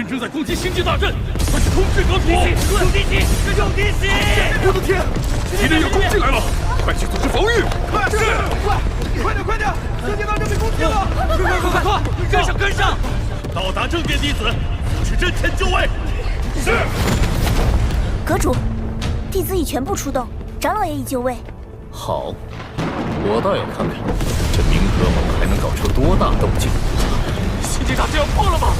人正在攻击星际大阵，快去通知阁主！有敌袭！有敌袭！我的天，敌人要攻进来了，快去组织防御！快点！星际大阵被攻击了！快！跟上！到达正殿弟子，去阵前就位。是。阁主，弟子已全部出动，长老也已就位。好，我倒要看看这明和盟还能搞出多大动静。星际大阵要破了吗？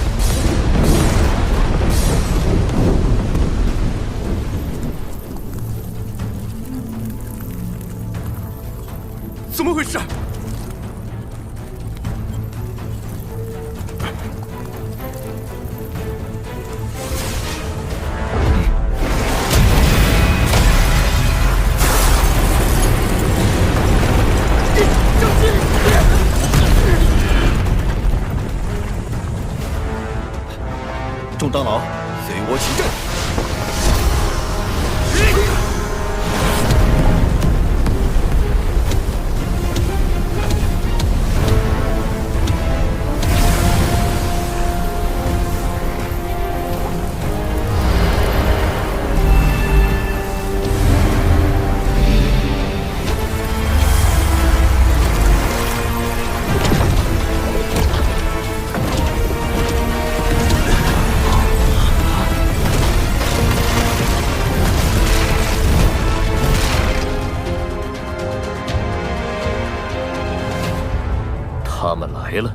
怎么回事？众长老，随我起阵！他们来了。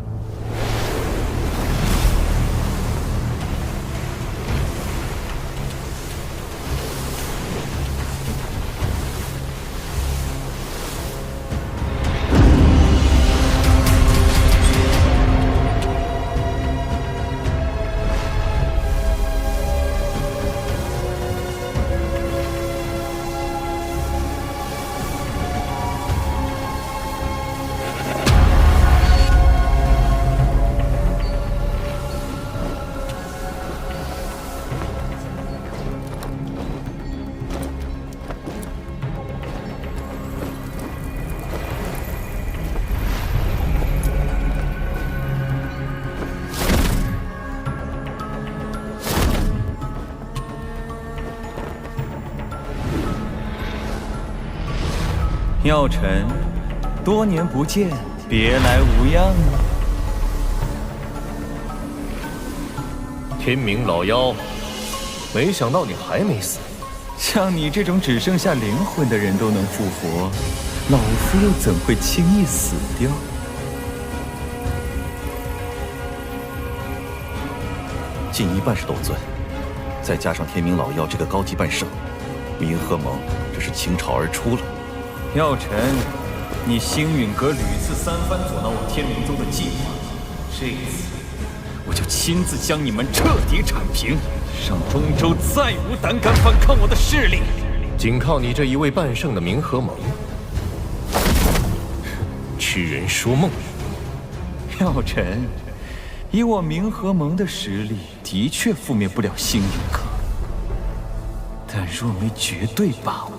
药尘，多年不见，别来无恙啊！天明老妖，没想到你还没死。像你这种只剩下灵魂的人都能复活，老夫又怎会轻易死掉？近一半是斗尊，再加上天明老妖这个高级半圣，明和盟这是倾巢而出了。药尘，你星陨阁屡次三番阻挠我天明宗的计划，这次我就亲自将你们彻底铲平，让中州再无胆敢反抗我的势力。仅靠你这一位半圣的明和盟，痴人说梦。药尘，以我明和盟的实力，的确覆灭不了星陨阁，但若没绝对把握，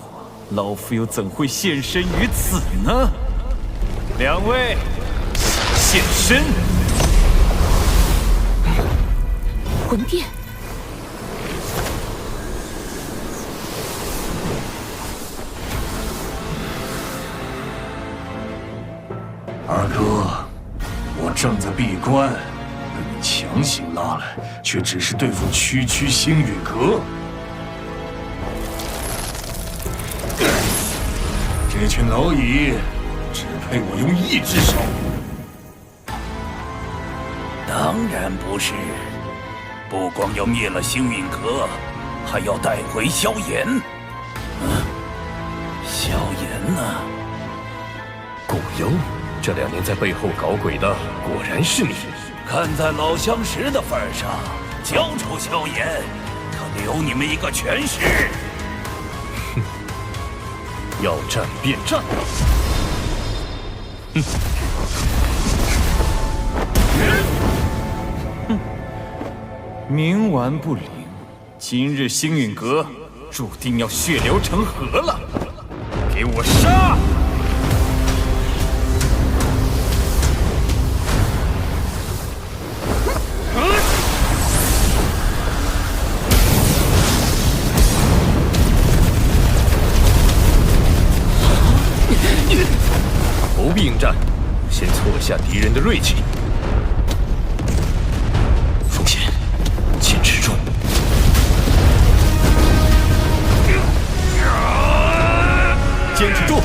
老夫又怎会现身于此呢？两位，现身！魂殿，二哥，我正在闭关，被你强行拉来，却只是对付区星陨阁。这群蝼蚁只配我用一只手。当然不是，不光要灭了星陨阁，还要带回萧炎。萧炎呢？古幽，这2年在背后搞鬼的，果然是你。看在老相识的份上，交出萧炎，可留你们一个全尸。要战便战！冥顽不灵，今日星陨阁注定要血流成河了！给我杀！必应战，先挫下敌人的锐气。风险，请持住。坚持住！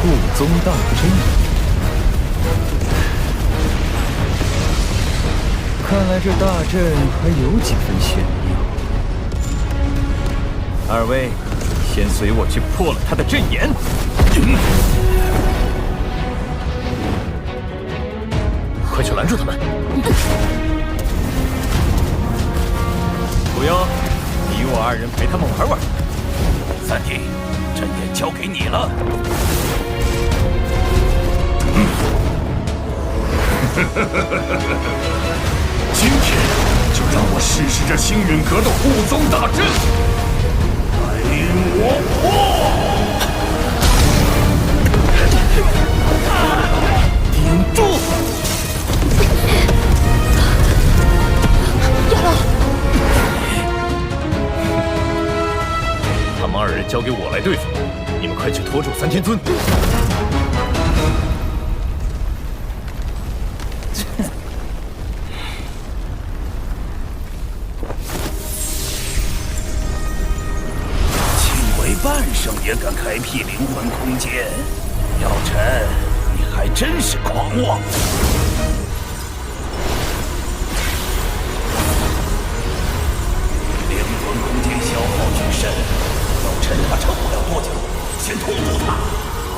雾宗大阵，看来这大阵还有几分玄妙。二位，先随我去破了他的阵眼。快去拦住他们！不用，你我二人陪他们玩玩。三弟，阵眼交给你了。今天就让我试试这星陨阁的护宗大阵，带我破！顶住！亚老，他们二人交给我来对付，你们快去拖住三天尊。半圣也敢开辟灵魂空间，药尘，你还真是狂妄！灵魂空间消耗巨深，药尘他撑不了多久，先拖住他。好。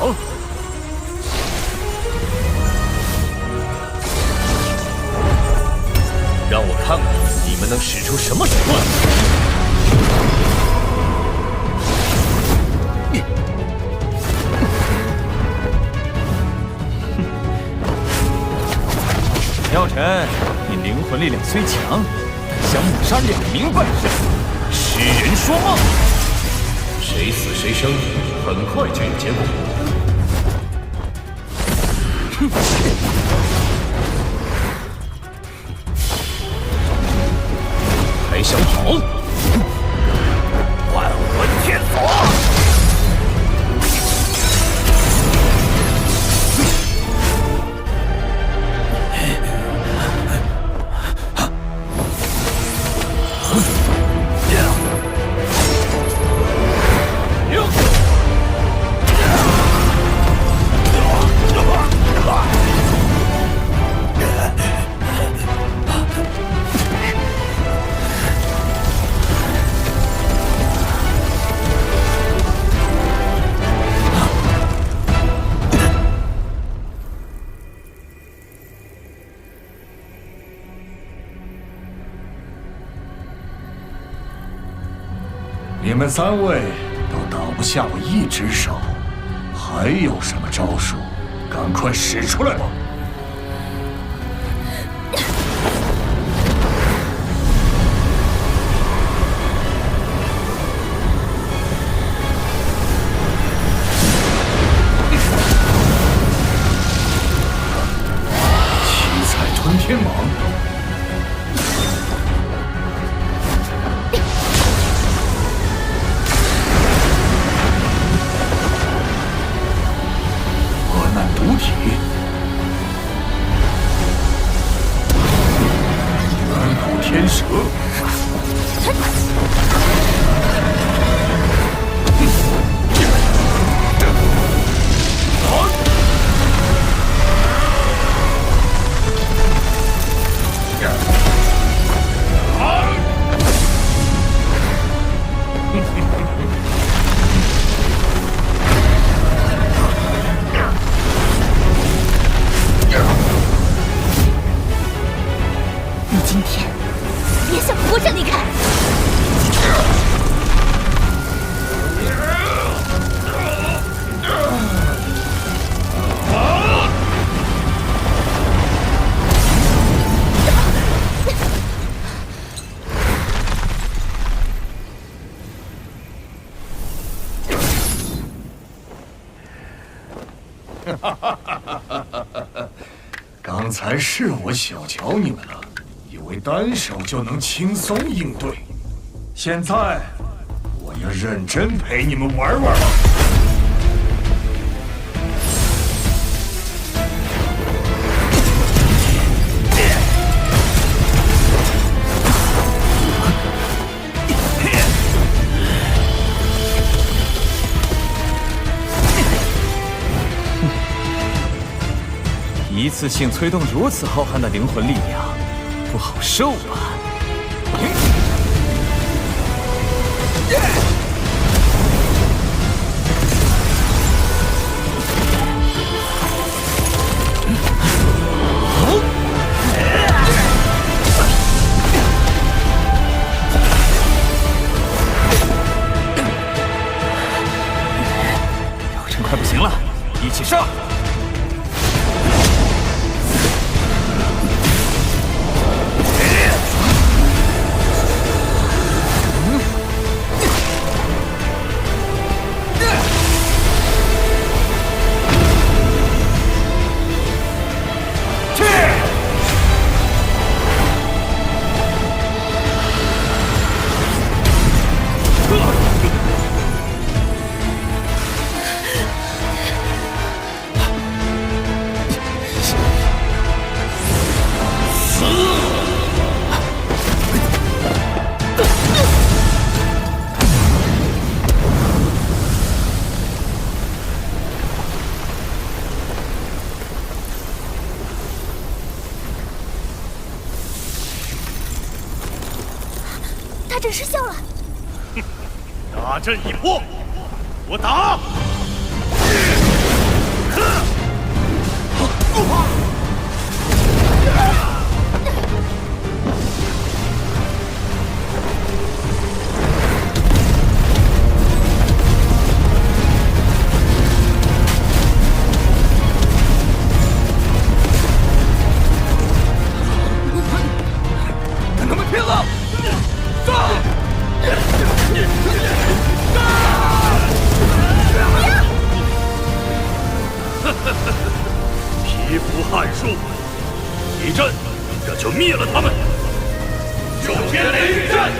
让我看看你们能使出什么手段！药尘，你灵魂力量虽强，但想抹杀2名半圣，痴人说梦。谁死谁生，很快就有结果。还想跑？万魂天锁！你们3位都挡不下我一只手，还有什么招数？赶快使出来吧！七彩吞天蟒。毒体，远古天蛇，今天别想活着离开！刚才是我小瞧你们了，以为单手就能轻松应对。现在，我要认真陪你们玩玩了。一次性催动如此浩瀚的灵魂力量，不好受吧？姚晨快不行了，一起上！大阵失效了。大阵已破，我打！跟他们拼了！上！皮肤撼术，一阵，这就灭了他们。九天雷雨阵，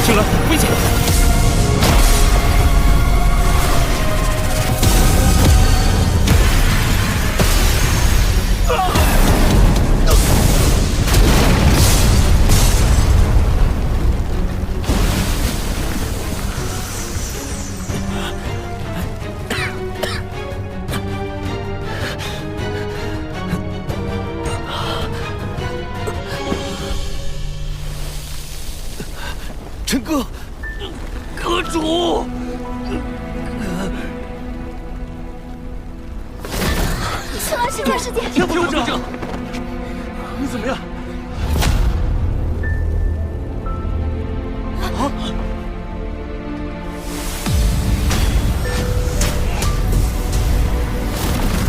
青鸾，危险！陈哥，阁主，青鸾神传世界，天不者，你怎么样？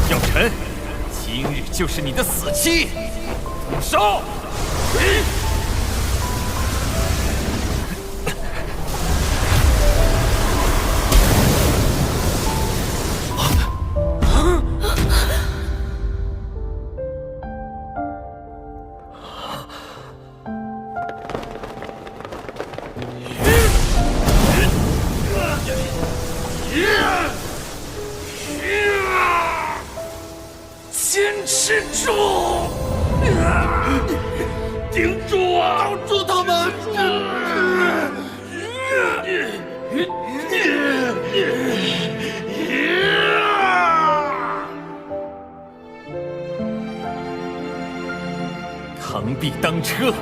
姚晨，今日就是你的死期，动手！坚持住！顶住啊！挡住他们！螳臂当车，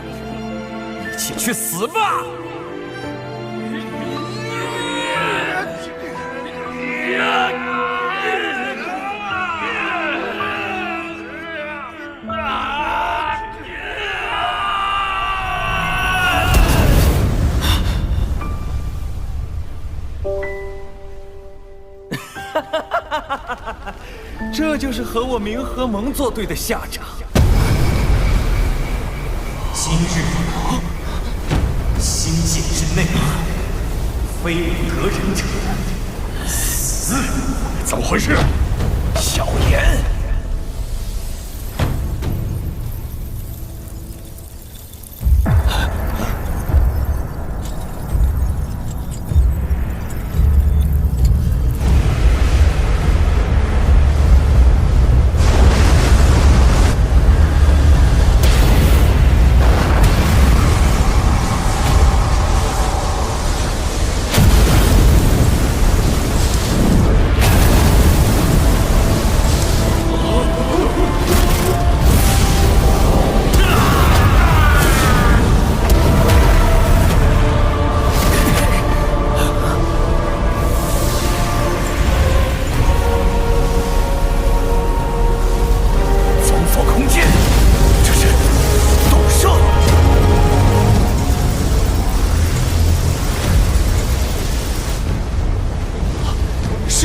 一起去死吧！这就是和我明和盟作对的下场。心智不同，心界之内，非我得人者，死！怎么回事？小言。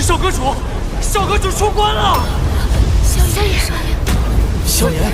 少阁主，少阁主出关了！萧炎，萧炎，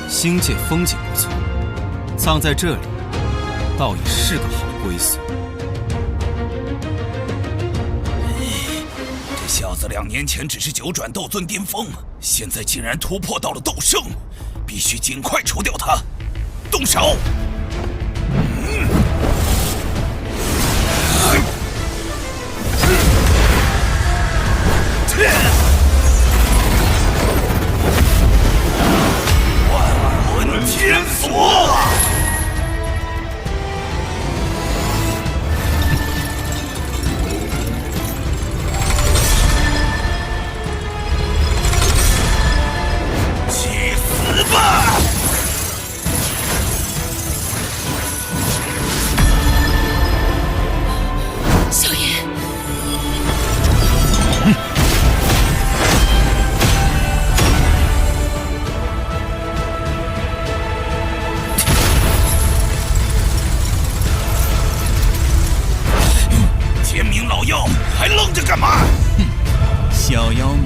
星界风景不错，葬在这里，倒也是个好归宿。这小子2年前只是9转斗尊巅峰，现在竟然突破到了斗圣，必须尽快除掉他。动手！天锁！去死吧！萧炎，天明老妖，还愣着干嘛？小妖们，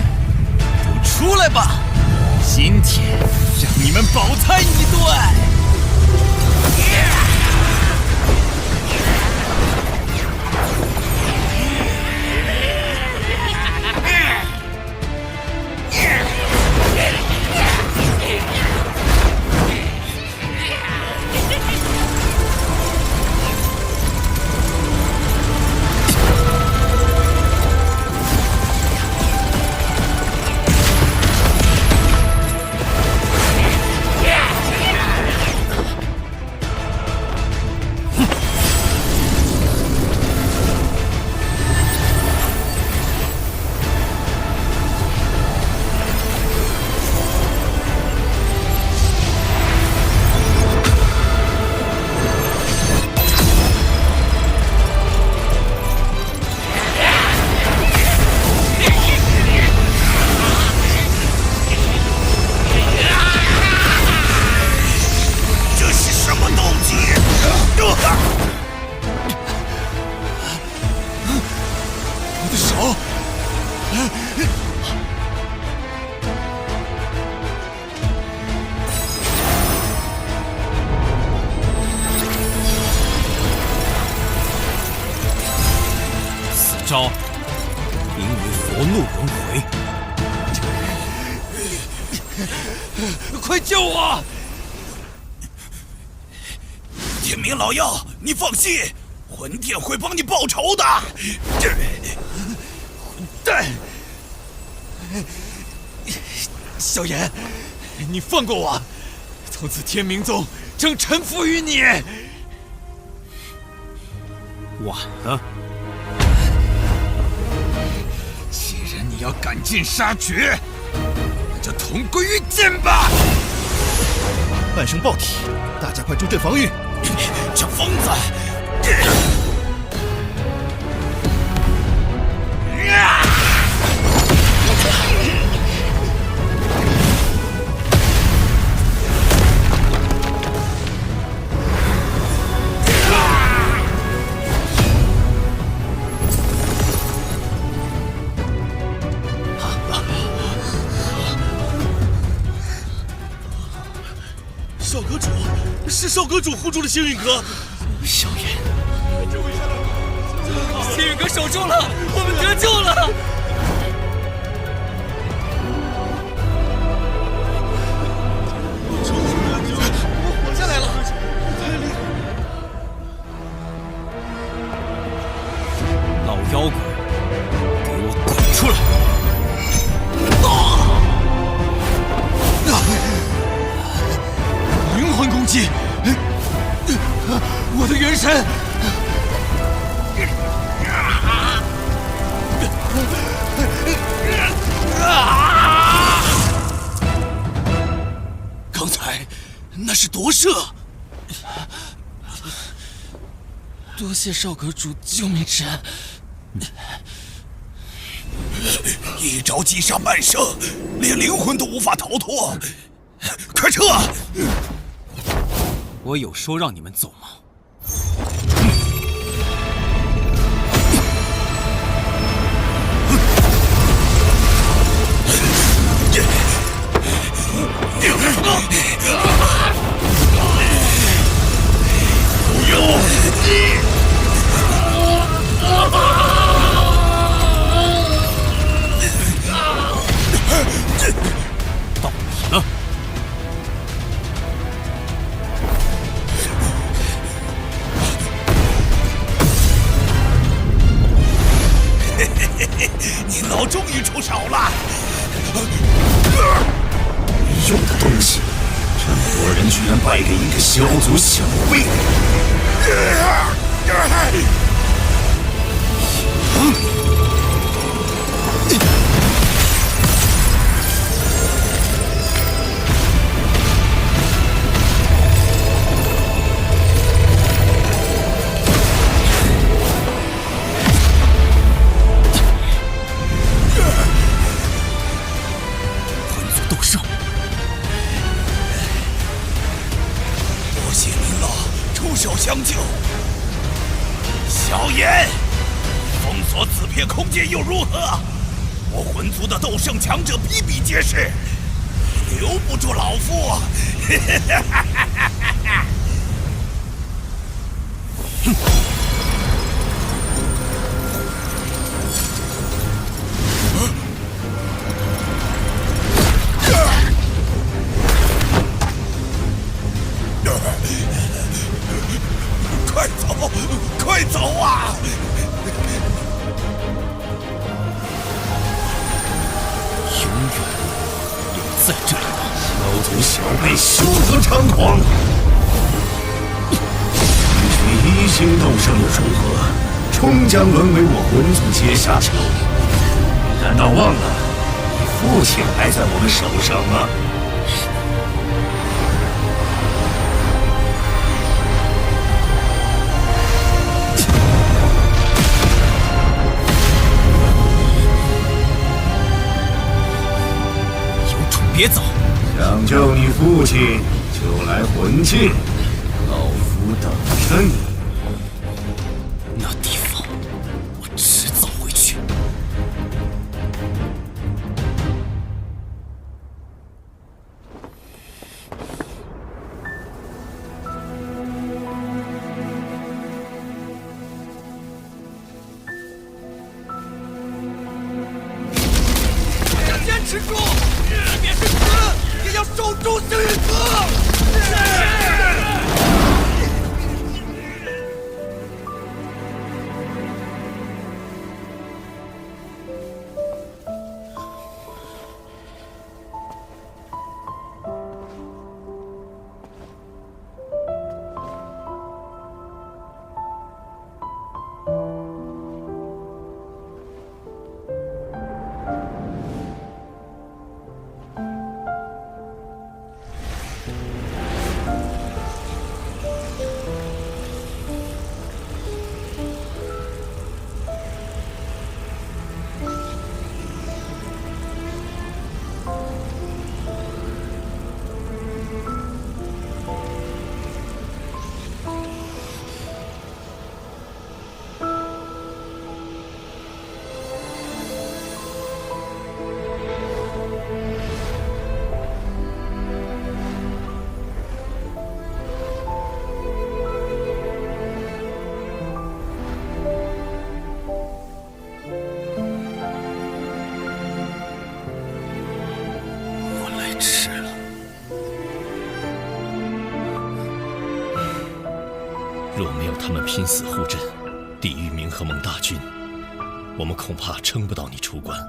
都出来吧！今天让你们饱餐一顿！夺怒轮回。快救我！天明老妖，你放心，魂殿会帮你报仇的。混蛋！萧炎，你放过我，从此天明宗将臣服于你。晚了。既然你要赶尽杀绝，那就同归于尽吧！半生爆体，大家快助阵防御！这疯子！少阁主，是少阁主护住了星陨阁。萧炎，星陨阁守住了，我们得救了！我活下来了！老妖怪，给我滚出来！灵魂攻击！我的元神！刚才那是夺舍。多谢少阁主救命之恩。一招击杀半生，连灵魂都无法逃脱。快撤！我有说让你们走吗？不要！到你了。你老终于出手了。有的东西，这么多人居然败给一个小族小辈。魂族斗圣，多谢您了，出手相救。萧炎，封锁此片空间又如何？我魂族的斗圣强者比比皆是，留不住老夫。快走，快走啊！永远留在这里吧。小族小辈休得猖狂！区一星斗圣又如何？终将沦为我魂族阶下囚。难道忘了你父亲还在我们手上吗？别走！想救你父亲，就来魂界，老夫等着你。那地方，我迟早会去。持住，即便是死，也要守住星陨阁。若没有他们拼死护阵，抵御冥河盟大军，我们恐怕撑不到你出关。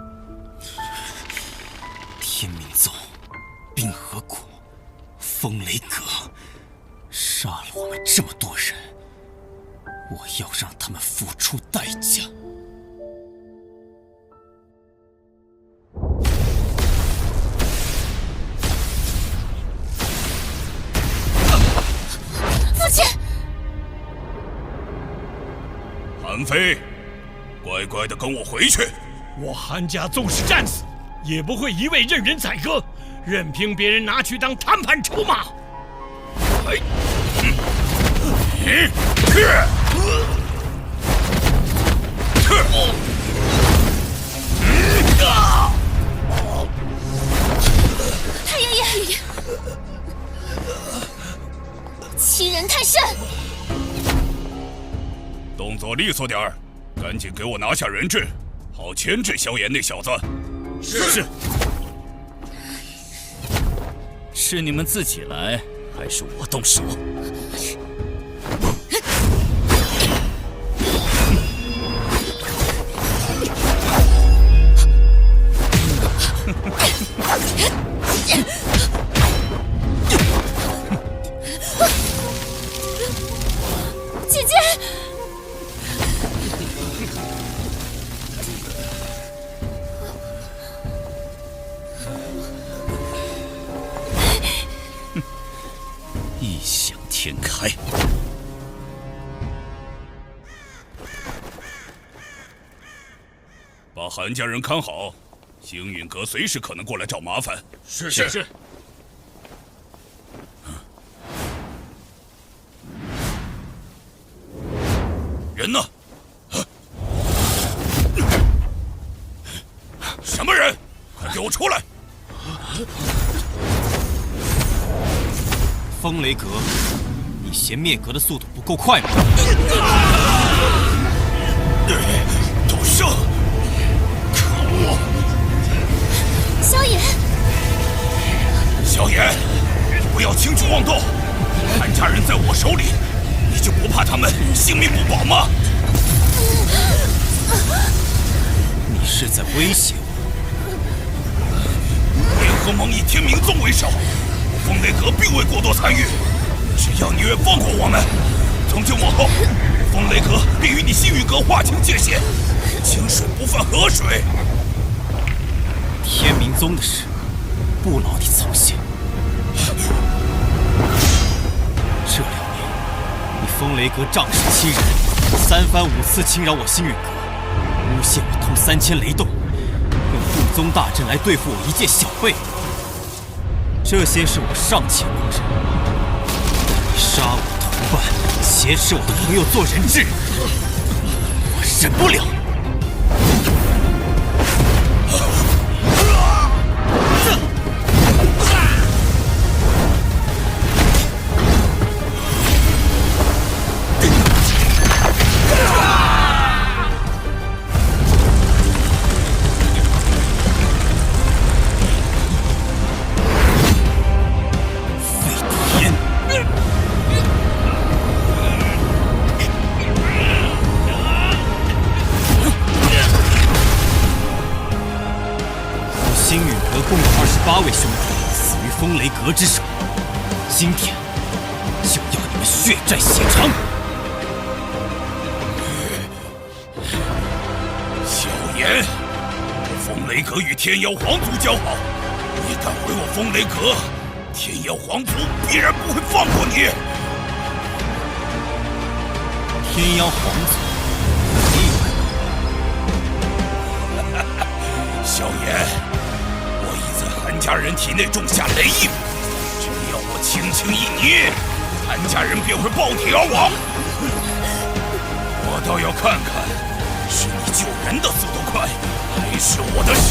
天明宗、冰河谷、风雷阁，杀了我们这么多人，我要让他们付出代价。父亲，韩非，乖乖的跟我回去。我韩家纵使战死，也不会一味任人宰割，任凭别人拿去当谈判筹码。太爷爷，欺人太甚！动作利索点儿，赶紧给我拿下人质，好牵制萧炎那小子。是。是你们自己来，还是我动手？姐姐，异想天开。把韩家人看好，星陨阁随时可能过来找麻烦。是。人呢？什么人？快给我出来！风雷阁，你嫌灭阁的速度不够快吗？斗圣，可恶！萧炎，萧炎，不要轻举妄动！韩家人在我手里，你就不怕他们性命不保吗？你是在威胁我？联合盟以天明宗为首，风雷阁并未过多参与。只要你愿放过我们，从今往后，风雷阁便与你星陨阁划清界限，清水不犯河水。天明宗的事，不劳你操心。这2年，你风雷阁仗势欺人，3番5次侵扰我星陨阁，诬陷我通3000雷洞，用护宗大阵来对付我一介小辈。这些是我尚且能忍，你杀我同伴，挟持我的朋友做人质，我忍不了。星陨阁共有28位兄弟死于风雷阁之手，今天就要你们血债血偿！萧炎，风雷阁与天妖皇族交好，你敢毁我风雷阁，天妖皇族必然不会放过你。天妖皇族，你以为？萧炎，我已在韩家人体内种下雷印，只要我轻轻一捏，韩家人便会爆体而亡。我倒要看看，是你救人的速度快，还是我的手。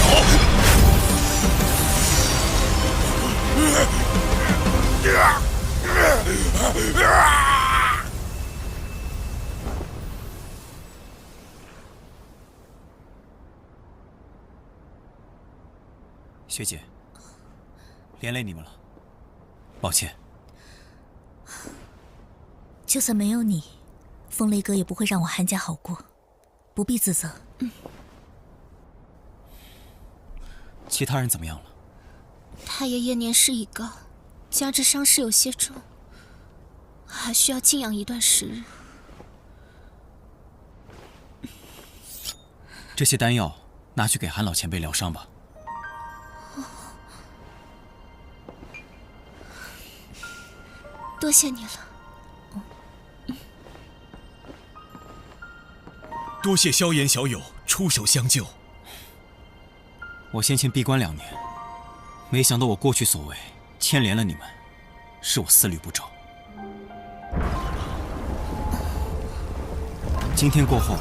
学姐，连累你们了，抱歉。就算没有你，风雷阁也不会让我韩家好过，不必自责。其他人怎么样了？太爷爷年事已高，加之伤势有些重，还需要静养一段时日。这些丹药拿去给韩老前辈疗伤吧。多谢你了。多谢萧炎小友出手相救。我先前闭关2年，没想到我过去所为牵连了你们，是我思虑不周。今天过后，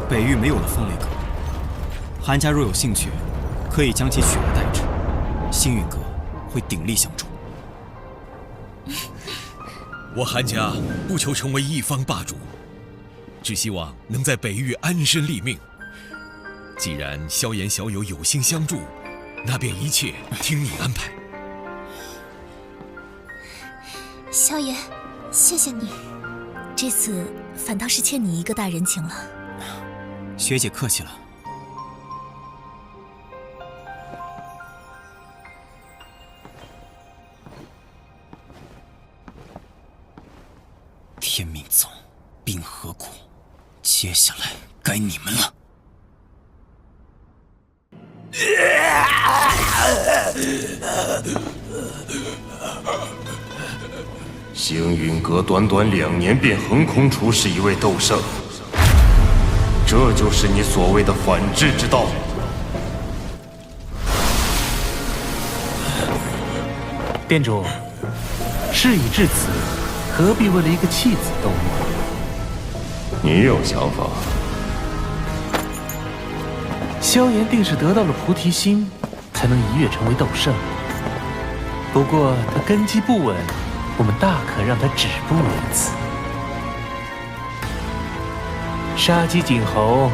北域没有了风雷阁，韩家若有兴趣，可以将其取而代之，星陨阁会鼎力相助。我韩家不求成为一方霸主，只希望能在北域安身立命。既然萧炎小友有心相助，那便一切听你安排。萧炎，谢谢你。这次反倒是欠你一个大人情了。学姐客气了。天命宗，冰河谷，接下来该你们了。星陨阁短短2年便横空出世一位斗圣，这就是你所谓的反制之道。店主，事已至此，何必为了一个弃子斗怒？你有想法？萧炎定是得到了菩提心，才能一跃成为斗圣。不过他根基不稳，我们大可让他止步于此。杀鸡儆猴，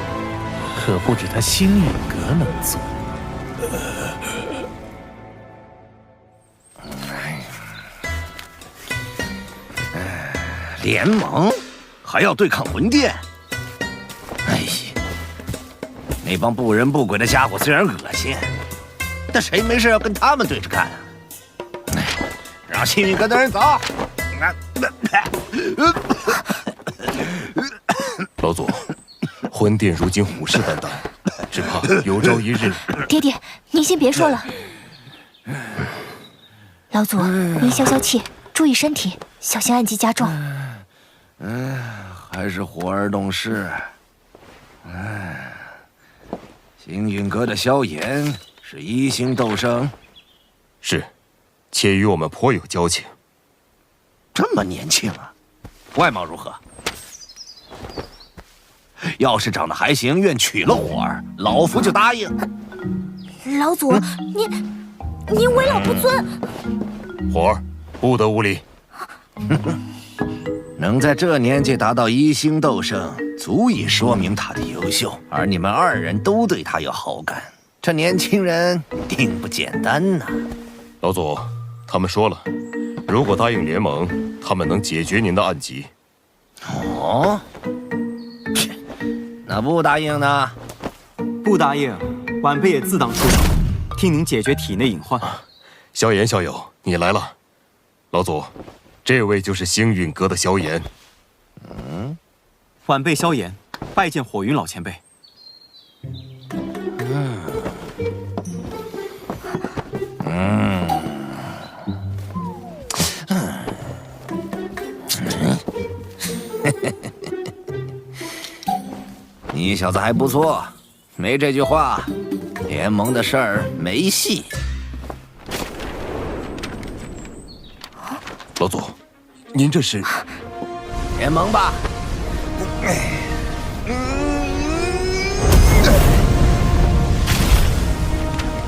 可不止他星陨阁能做。联盟还要对抗魂殿？哎呀，那帮不人不鬼的家伙虽然恶心，但谁没事要跟他们对着干啊？让星陨阁的人走。老祖，魂殿如今虎视眈眈，只怕有朝一日……爹爹，您先别说了。老祖，您消消气，注意身体，小心暗疾加重。还是火儿懂事。星陨阁的萧炎是1星斗圣，是，且与我们颇有交情。这么年轻啊，外貌如何？要是长得还行，愿娶了火儿，老夫就答应。老祖，您为老不尊。火儿，不得无礼。能在这年纪达到1星斗圣，足以说明他的优秀。而你们2人都对他有好感，这年轻人定不简单呐。老祖，他们说了，如果答应联盟，他们能解决您的暗疾。哦，那不答应呢？不答应，晚辈也自当出手。替您解决体内隐患。萧炎校友，你来了。老祖，这位就是星陨阁的萧炎。晚辈萧炎，拜见火云老前辈。你小子还不错，没这句话，联盟的事儿没戏。老祖，您这是联盟吧？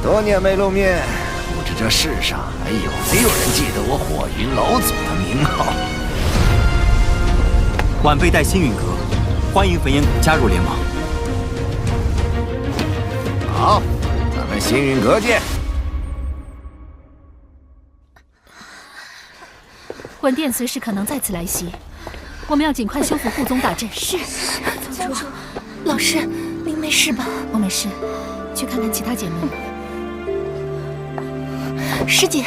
多年没露面，不知这世上还有没有人记得我火云老祖的名号？晚辈带星陨阁，欢迎焚炎谷加入联盟。好，咱们星陨阁见。魂殿随时可能再次来袭，我们要尽快修复护宗大阵。是，宗主，老师，您没事吧？我没事，去看看其他姐妹。师姐，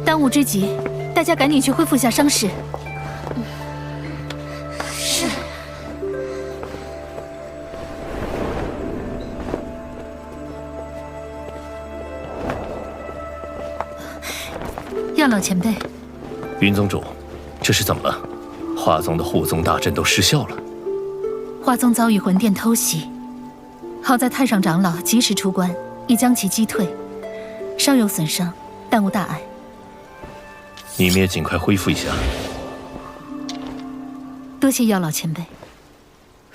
当务之急，大家赶紧去恢复下伤势。是。药老前辈，云宗主，这是怎么了？华宗的护宗大阵都失效了。华宗遭遇魂殿偷袭，好在太上长老及时出关，已将其击退，稍有损伤，但无大碍。你们也尽快恢复一下。多谢药老前辈。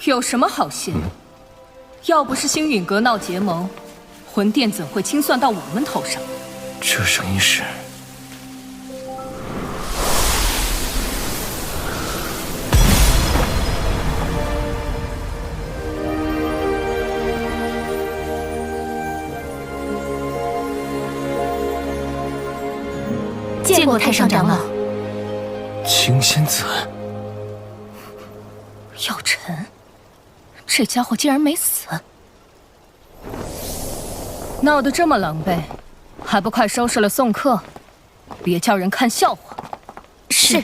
有什么好谢？要不是星陨阁闹结盟，魂殿怎会清算到我们头上？这声音是……见过太上长老。青仙子，药尘，这家伙竟然没死，闹得这么狼狈，还不快收拾了送客，别叫人看笑话。是。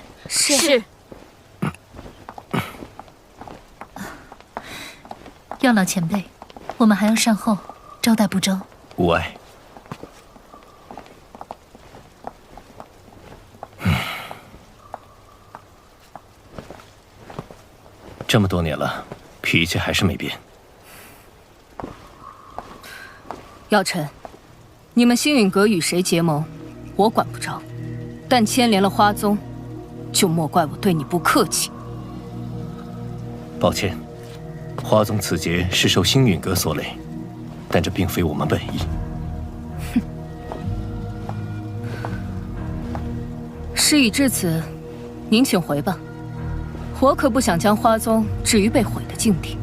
药老前辈，我们还要善后，招待不周。无碍。这么多年了，脾气还是没变。药尘，你们星陨阁与谁结盟，我管不着，但牵连了花宗，就莫怪我对你不客气。抱歉，花宗此劫是受星陨阁所累，但这并非我们本意。事已至此，您请回吧。我可不想将花宗置于被毁的境地。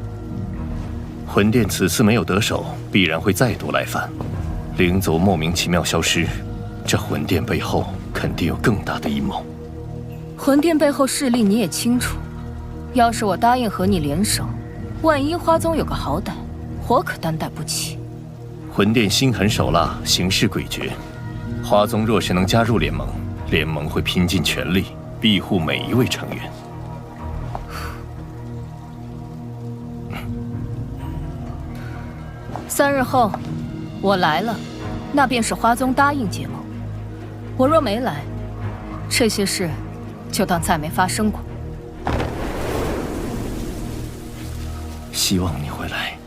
魂殿此次没有得手，必然会再度来犯。灵族莫名其妙消失，这魂殿背后肯定有更大的阴谋。魂殿背后势力你也清楚，要是我答应和你联手，万一花宗有个好歹，我可担待不起。魂殿心狠手辣，行事诡谲。花宗若是能加入联盟，联盟会拼尽全力庇护每一位成员。3日后，我来了，那便是花宗答应结盟。我若没来，这些事就当再没发生过。希望你会来。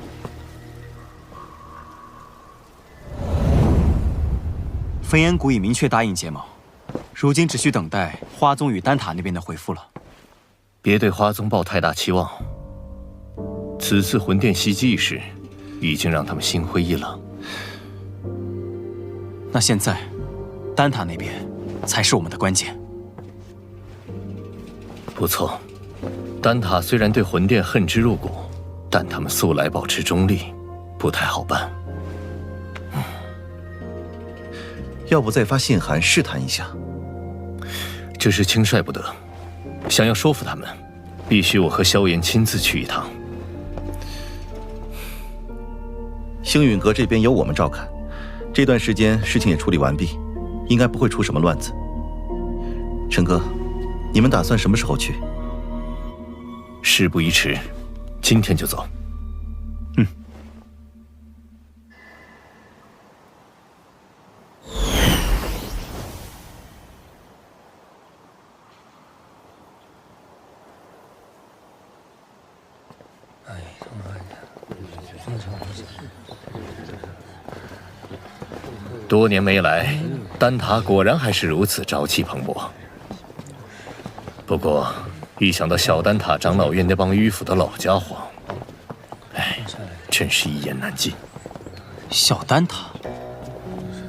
焚炎谷已明确答应结盟，如今只需等待花宗与丹塔那边的回复了。别对花宗抱太大期望。此次魂殿袭击一事，已经让他们心灰意冷。那现在，丹塔那边才是我们的关键。不错，丹塔虽然对魂殿恨之入骨，但他们素来保持中立，不太好办。要不再发信函试探一下？这事轻率不得，想要说服他们，必须我和萧炎亲自去一趟。星陨阁这边由我们照看，这段时间事情也处理完毕，应该不会出什么乱子。陈哥，你们打算什么时候去？事不宜迟，今天就走。多年没来，丹塔果然还是如此朝气蓬勃。不过，一想到小丹塔长老院那帮迂腐的老家伙，哎，真是一言难尽。小丹塔，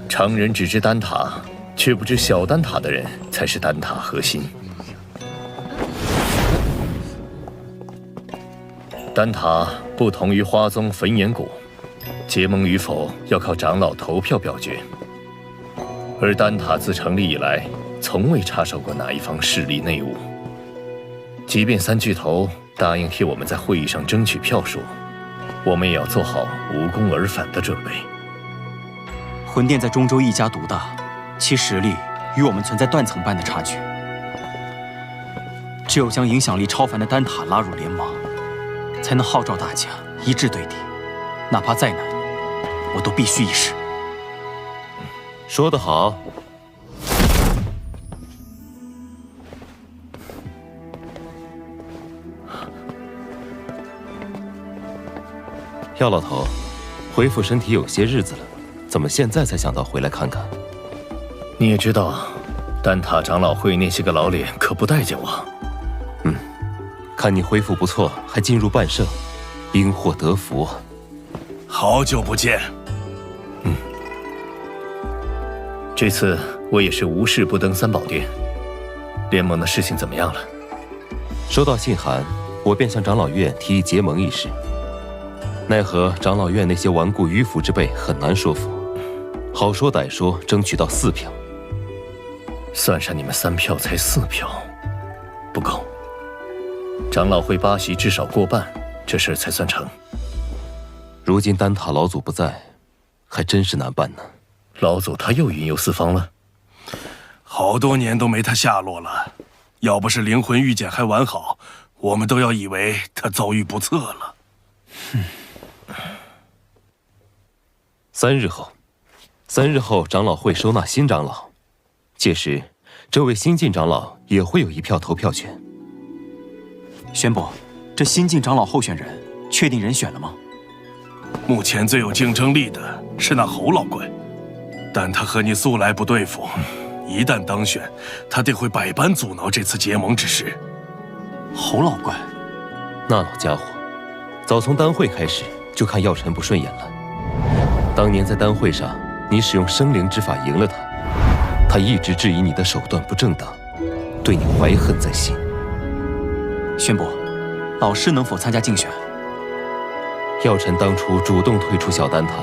常人只知丹塔，却不知小丹塔的人才是丹塔核心。丹塔不同于花宗焚炎谷，结盟与否要靠长老投票表决，而丹塔自成立以来，从未插手过哪一方势力内务。即便三巨头答应替我们在会议上争取票数，我们也要做好无功而返的准备。魂殿在中州一家独大，其实力与我们存在断层般的差距。只有将影响力超凡的丹塔拉入联盟，才能号召大家一致对敌，哪怕再难，我都必须一试。说得好。药老头，恢复身体有些日子了，怎么现在才想到回来看看？你也知道，丹塔长老会那些个老脸可不待见我。看你恢复不错，还进入半圣，因祸得福。好久不见。这次我也是无事不登三宝殿。联盟的事情怎么样了？收到信函，我便向长老院提议结盟一事。奈何长老院那些顽固迂腐之辈很难说服，好说歹说，争取到4票。算上你们3票才4票，不够。长老会8席至少过半，这事儿才算成。如今丹塔老祖不在，还真是难办呢。老祖他又云游四方了，好多年都没他下落了。要不是灵魂玉简还完好，我们都要以为他遭遇不测了。3日后，长老会收纳新长老，届时，这位新晋长老也会有1票投票权。宣布，这新晋长老候选人确定人选了吗？目前最有竞争力的是那侯老怪，但他和你素来不对付，一旦当选，他定会百般阻挠这次结盟之事。侯老怪，那老家伙，早从丹会开始就看药尘不顺眼了。当年在丹会上，你使用生灵之法赢了他，他一直质疑你的手段不正当，对你怀恨在心。宣布，老师能否参加竞选？药尘当初主动退出小丹塔，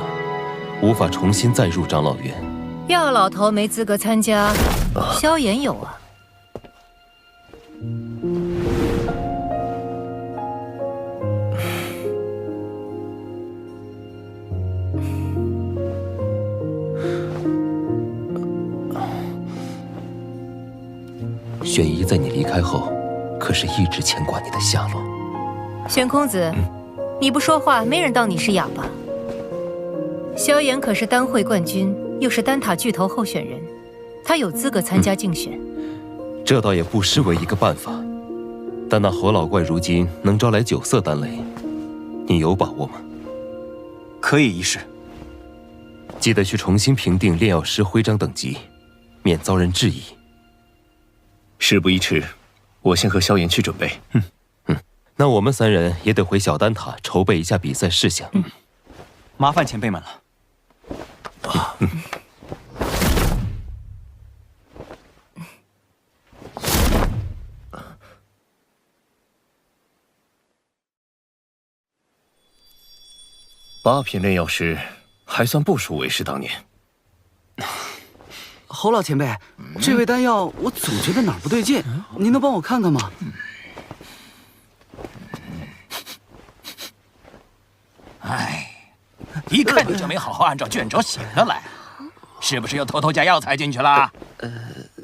无法重新再入长老院。药老头没资格参加，萧炎有啊。玄仪在你离开后，可是一直牵挂你的下落。玄空子，你不说话，没人当你是哑巴。萧炎可是丹会冠军，又是丹塔巨头候选人，他有资格参加竞选。这倒也不失为一个办法，但那侯老怪如今能招来9色丹雷，你有把握吗？可以一试。记得去重新评定炼药师徽章等级，免遭人质疑。事不宜迟，我先和萧炎去准备。那我们3人也得回小丹塔筹备一下比赛事项。麻烦前辈们了。8品炼药师，还算不输为师当年。侯老前辈，这味丹药我总觉得哪儿不对劲，您能帮我看看吗？一看你就没好好按照卷轴写的来，是不是又偷偷加药材进去了？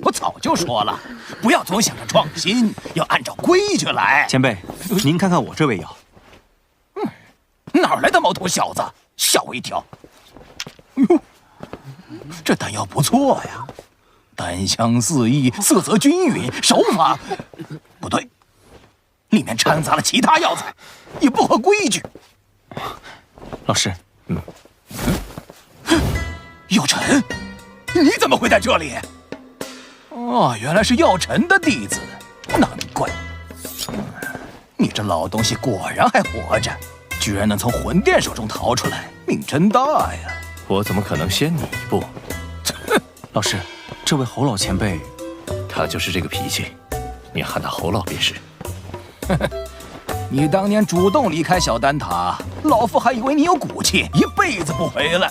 我早就说了，不要总想着创新，要按照规矩来。前辈，您看看我这味药。哪来的毛头小子？吓我一跳！哟，这丹药不错呀，丹香四溢，色泽均匀，手法不对，里面掺杂了其他药材，也不合规矩。老师，药尘，你怎么会在这里？哦，原来是药尘的弟子，难怪。你这老东西果然还活着。居然能从魂殿手中逃出来，命真大呀！我怎么可能先你一步？老师，这位侯老前辈，他就是这个脾气，你喊他侯老便是。你当年主动离开小丹塔，老夫还以为你有骨气，一辈子不回来。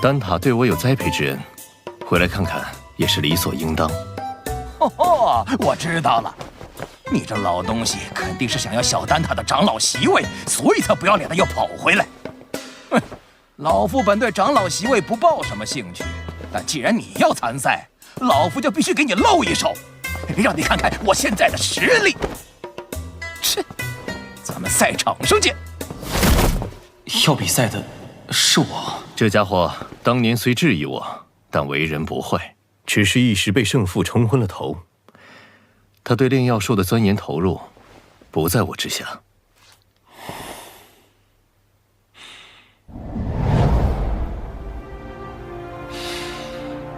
丹塔对我有栽培之恩，回来看看也是理所应当。哦，我知道了。你这老东西肯定是想要小丹塔的长老席位，所以才不要脸的又跑回来。哼，老夫本对长老席位不抱什么兴趣，但既然你要参赛，老夫就必须给你露一手，让你看看我现在的实力。切，咱们赛场上见。要比赛的是我。这家伙当年虽质疑我，但为人不坏，只是一时被胜负冲昏了头。他对炼药术的钻研投入，不在我之下。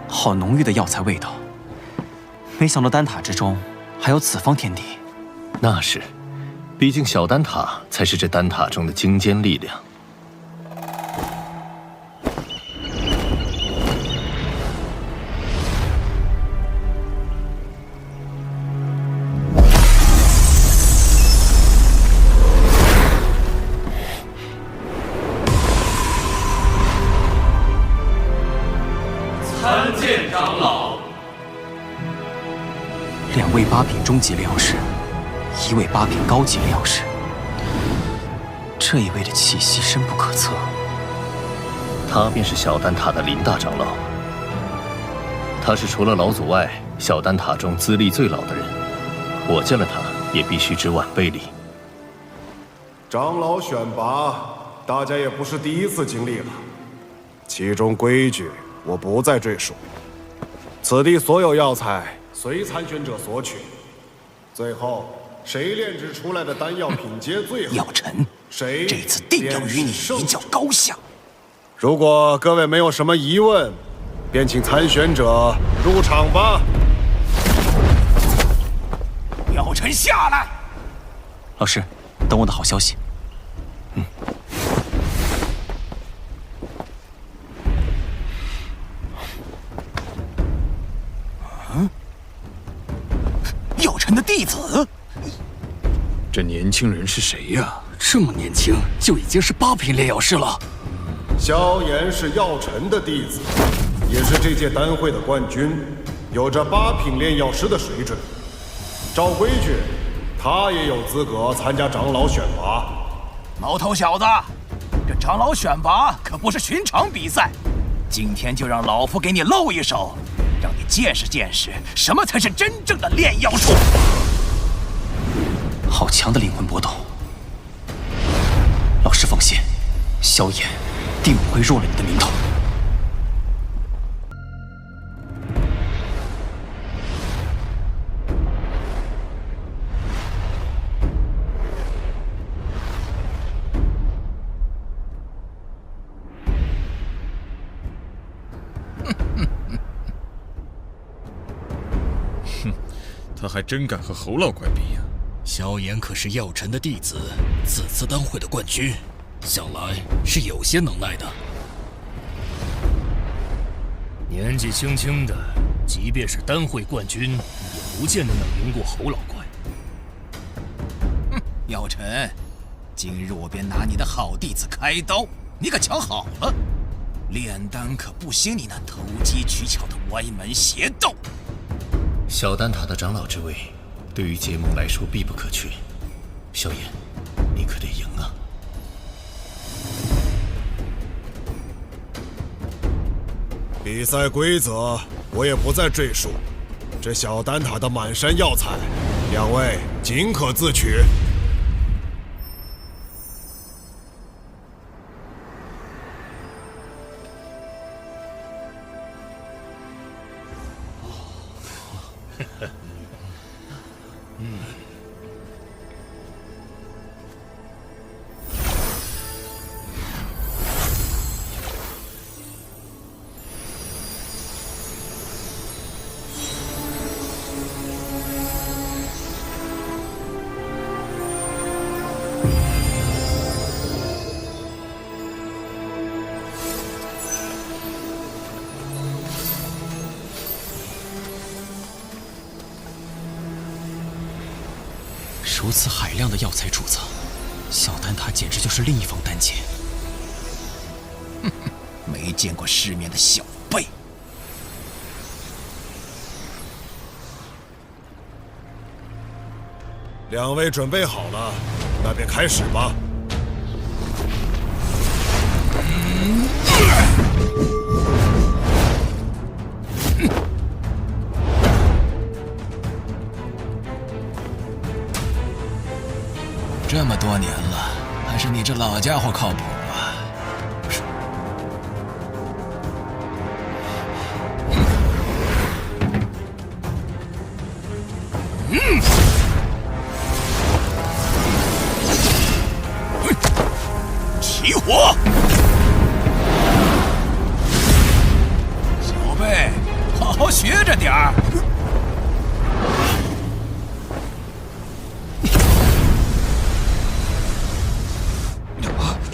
好浓郁的药材味道，没想到丹塔之中还有此方天地。那是，毕竟小丹塔才是这丹塔中的精尖力量。参见长老。2位8品中级炼药师，1位8品高级炼药师。这一位的气息深不可测。他便是小丹塔的林大长老。他是除了老祖外，小丹塔中资历最老的人。我见了他，也必须知晚辈礼。长老选拔，大家也不是第一次经历了，其中规矩我不再赘述。此地所有药材随参选者索取，最后谁炼制出来的丹药品阶最好，药尘，谁这次定要与你一较高下。如果各位没有什么疑问，便请参选者入场吧。药尘下来。老师，等我的好消息。药尘的弟子，这年轻人是谁呀？这么年轻就已经是8品炼药师了。萧炎是药尘的弟子，也是这届丹会的冠军，有着8品炼药师的水准。照规矩，他也有资格参加长老选拔。毛头小子，这长老选拔可不是寻常比赛，今天就让老夫给你露一手，让你见识见识什么才是真正的炼药术。好强的灵魂波动！老师放心，萧炎定不会弱了你的名头。他还真敢和侯老怪比呀！萧炎可是药尘的弟子，此次丹会的冠军，想来是有些能耐的。年纪轻轻的，即便是丹会冠军，也不见得能赢过侯老怪。哼，药尘，今日我便拿你的好弟子开刀，你可瞧好了，炼丹可不兴你那投机取巧的歪门邪道。小丹塔的长老之位，对于结盟来说必不可缺。萧炎，你可得赢啊！比赛规则我也不再赘述。这小丹塔的满山药材，两位尽可自取。如此海量的药材储藏，小丹塔简直就是另一方丹界。哼哼，没见过世面的小辈。两位准备好了，那便开始吧。这么多年了，还是你这老家伙靠谱啊！起火！小辈，好好学着点儿。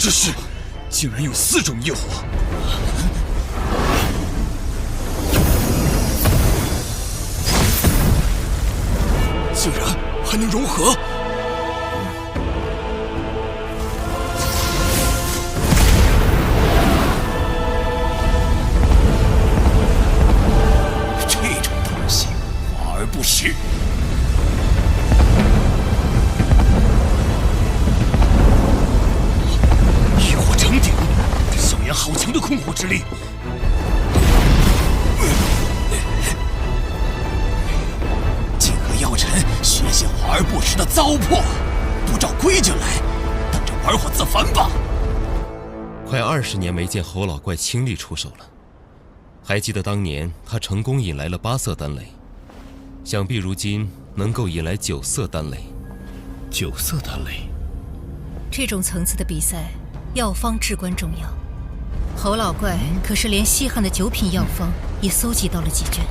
这是，竟然有4种业火！竟然还能融合！这种东西，华而不实。好强的控火之力！竟和药尘学些华而不实的糟粕，不照规矩来，等着玩火自焚吧！快20年没见侯老怪亲力出手了，还记得当年他成功引来了8色丹雷，想必如今能够引来9色丹雷。9色丹雷，这种层次的比赛，药方至关重要。侯老怪可是连稀罕的9品药方也搜集到了几卷，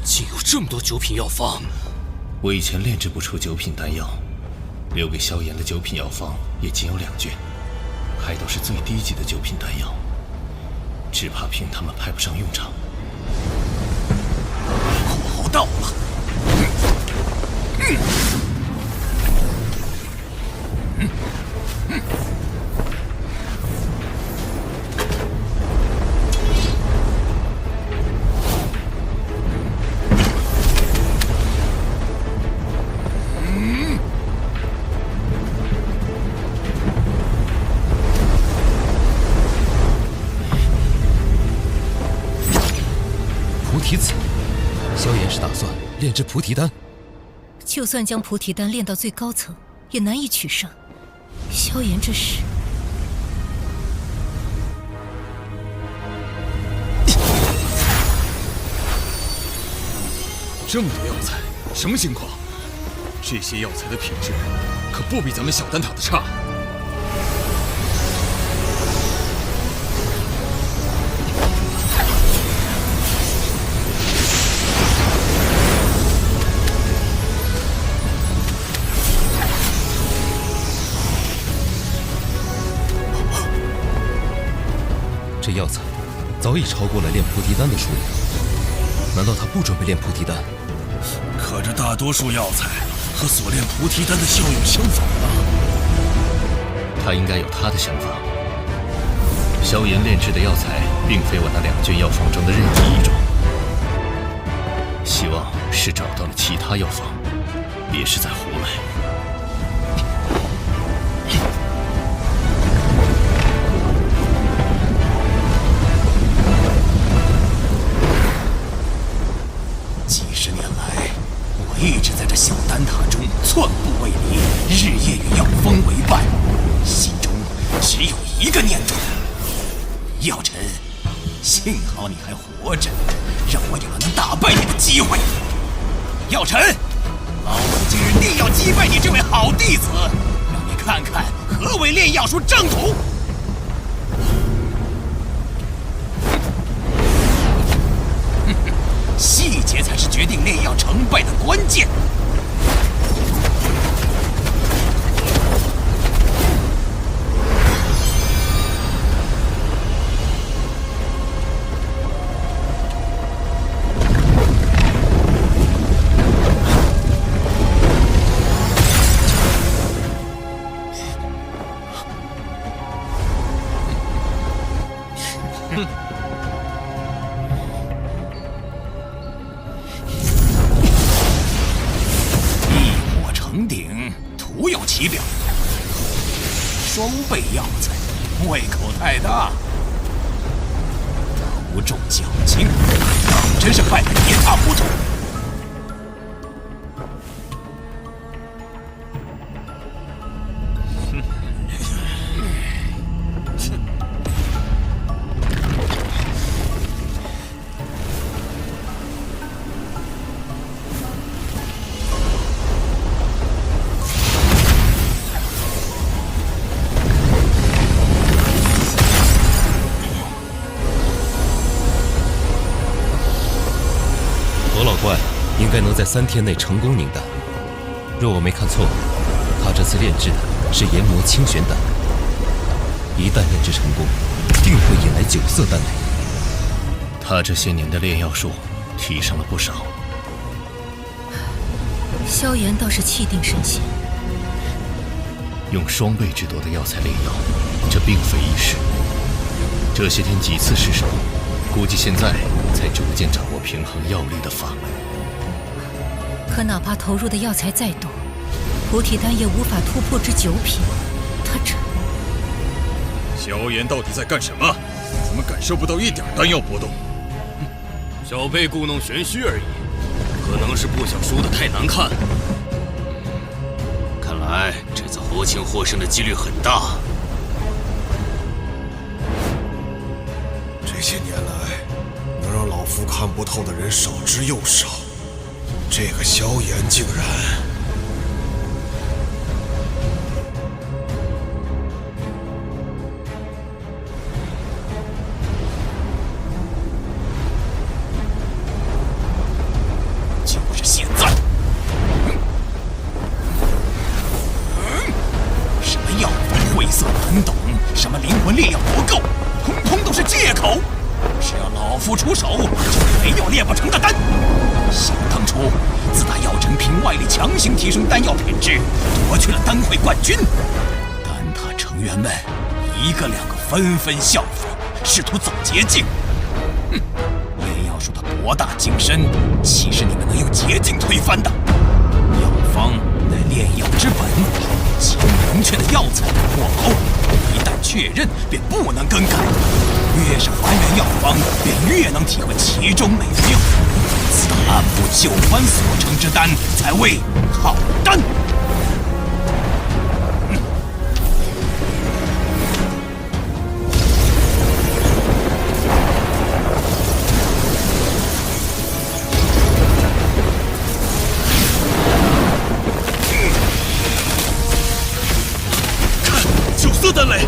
竟有这么多9品药方！我以前炼制不出9品丹药，留给萧炎的9品药方也仅有2卷，还都是最低级的9品丹药，只怕凭他们派不上用场。火候到了！菩提子，萧炎是打算炼制菩提丹。就算将菩提丹炼到最高层，也难以取胜。萧炎这是……这么多药材，什么情况？这些药材的品质可不比咱们小丹塔的差。这药材早已超过了炼菩提丹的数量，难道他不准备炼菩提丹？可这大多数药材和所炼菩提丹的效用相仿啊！他应该有他的想法。萧炎炼制的药材，并非我那2卷药方中的任意一种，希望是找到了其他药方，别是在胡来。这小丹塔中寸步未离，日夜与药风为伴，心中只有一个念头：药尘，幸好你还活着，让我有了能打败你的机会。药尘，老夫今日定要击败你这位好弟子，让你看看何为炼药术正统。细节才是决定炼药成败的关键。双倍药材，胃口太大，无重脚轻，真是败得一塌糊涂。应该能在3天内成功凝丹。若我没看错，他这次炼制的是研磨清玄丹，一旦炼制成功，定会引来9色丹雷。他这些年的炼药术提升了不少。萧炎倒是气定神闲，用双倍之多的药材炼药，这并非易事。这些天几次失手，估计现在才逐渐掌握平衡药力的法门。可哪怕投入的药材再多，菩提丹也无法突破至9品。他这……萧炎到底在干什么？怎么感受不到一点丹药波动？小辈故弄玄虚而已，可能是不想输得太难看。看来这次或轻或胜的几率很大。这些年来，能让老夫看不透的人少之又少。这个萧炎竟然……就是现在！什么药晦涩难懂，什么灵魂炼药不够，通通都是借口。只要老夫出手，就没有炼不成的丹。想当初，自打药尘凭外力强行提升丹药品质，夺去了丹会冠军，丹塔成员们一个两个纷纷效仿，试图走捷径。炼药术的博大精深，岂是你们能用捷径推翻的？药方乃炼药之本，其明确的药材或毫，一旦确认便不能更改。越是还原药方，便越能体会其中美妙。此按部就班所成之丹，才为好丹。看，9色丹雷，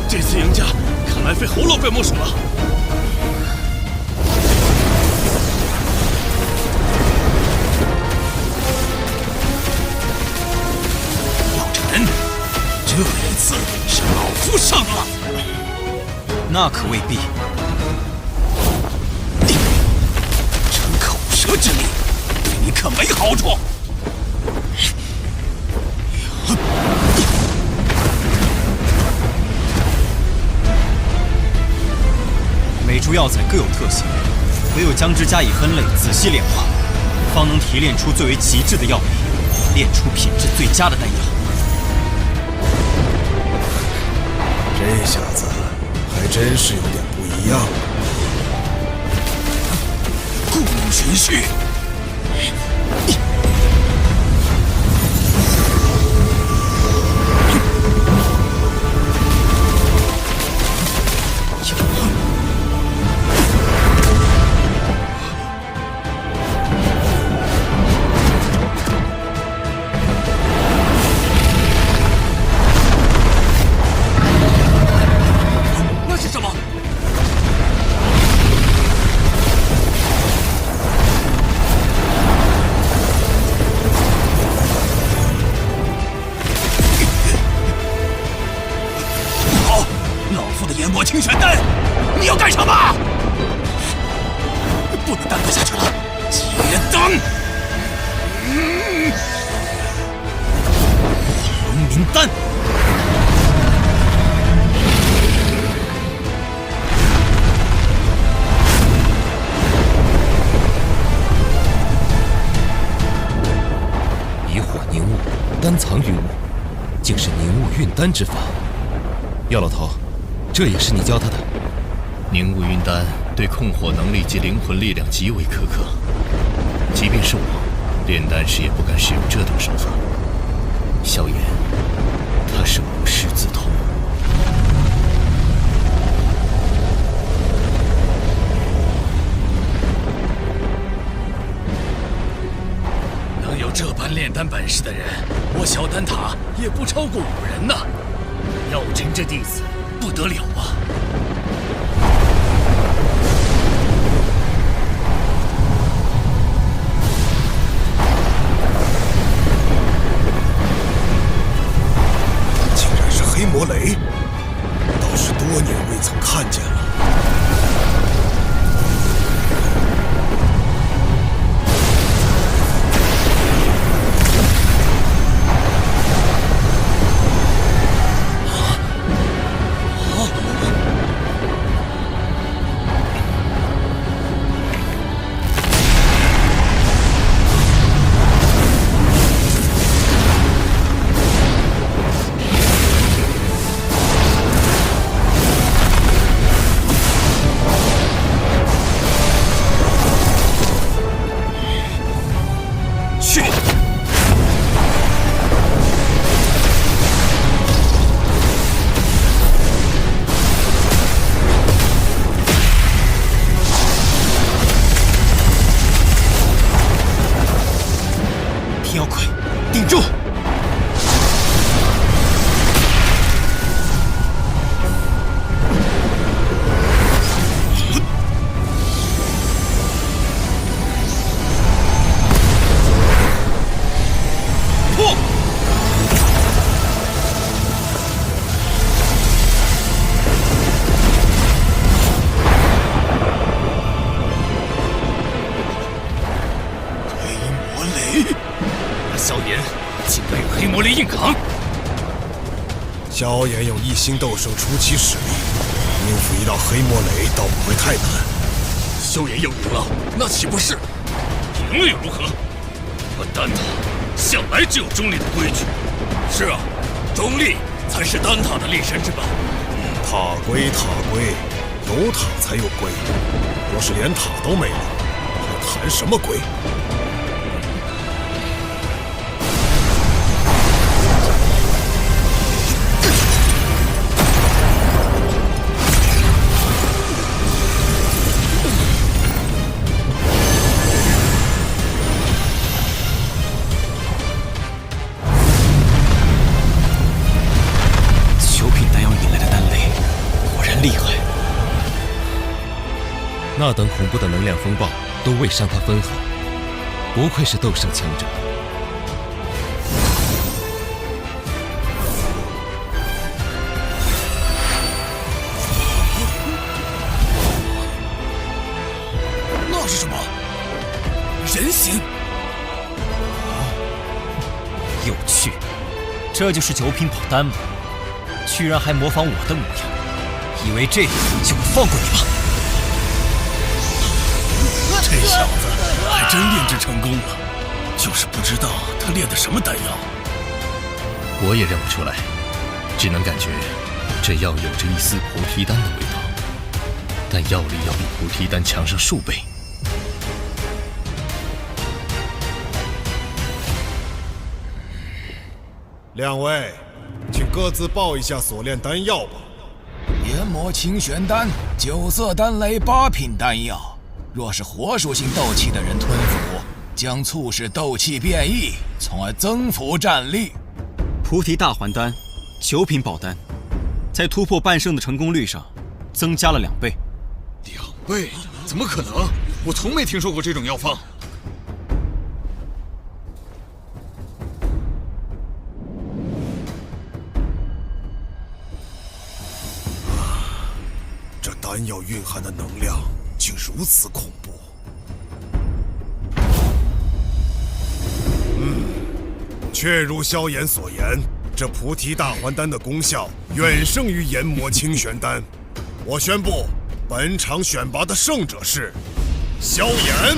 这次赢家看来非侯老怪莫属了。这一次是老夫胜了。那可未必。逞口舌之力，对你可没好处。每株药材各有特性，唯有将之加以分类，仔细炼化，方能提炼出最为极致的药理，炼出品质最佳的丹药。这下子还真是有点不一样了。故弄玄虚，魔清玄丹，你要干什么？不能耽搁下去了，结丹！黄明丹。以火凝物，丹藏于物，竟是凝物运丹之法。药老头，这也是你教他的？凝物运丹对控火能力及灵魂力量极为苛刻，即便是我，炼丹时也不敢使用这种手法。萧炎，他是无师自通。能有这般炼丹本事的人，我小丹塔也不超过5人呐。药尘这弟子不得了啊！竟然是黑魔雷，倒是多年未曾看见了。天妖魁，顶住！破！黑魔雷！萧炎竟敢与黑魔雷硬扛！萧炎有一星斗圣初期实力，应付一道黑魔雷倒不会太难。萧炎要赢了，那岂不是？赢了又如何？我丹塔向来只有中立的规矩。是啊，中立才是丹塔的立身之本。塔归塔归，有塔才有归。若是连塔都没了，还谈什么归？厉害！那等恐怖的能量风暴都未伤他分毫，不愧是斗圣强者。那是什么？人形？有趣，这就是九品宝丹吗？居然还模仿我的模样！以为这样就会放过你吗？这小子还真炼制成功了，就是不知道他炼的什么丹药。我也认不出来，只能感觉这药有着一丝菩提丹的味道，但药力要比菩提丹强上数倍。两位，请各自报一下所炼丹药吧。研磨清玄丹、九色丹雷8品丹药，若是火属性斗气的人吞服，将促使斗气变异，从而增幅战力。菩提大还丹，9品宝丹，在突破半圣的成功率上增加了2倍。2倍？怎么可能？我从没听说过这种药方。丹药蕴含的能量竟如此恐怖。确如萧炎所言，这菩提大还丹的功效远胜于研磨清玄丹。我宣布，本场选拔的胜者是萧炎。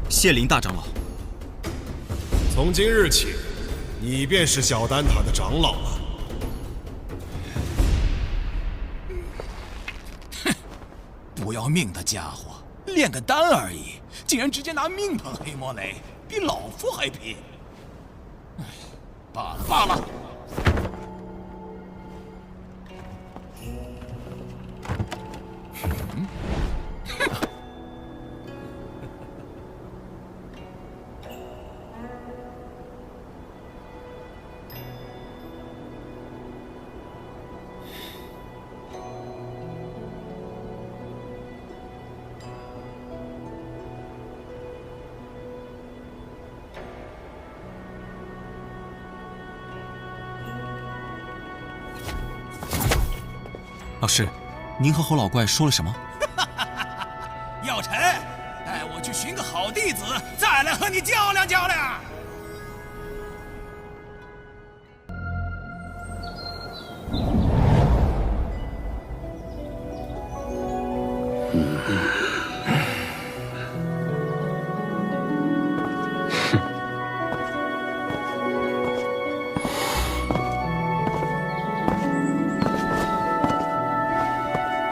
谢灵大长老。从今日起，你便是小丹塔的长老了。哼，不要命的家伙，炼个丹而已，竟然直接拿命碰黑魔雷，比老夫还拼。唉，罢了罢了。老师，您和侯老怪说了什么？药尘，带我去寻个好弟子，再来和你较量较量。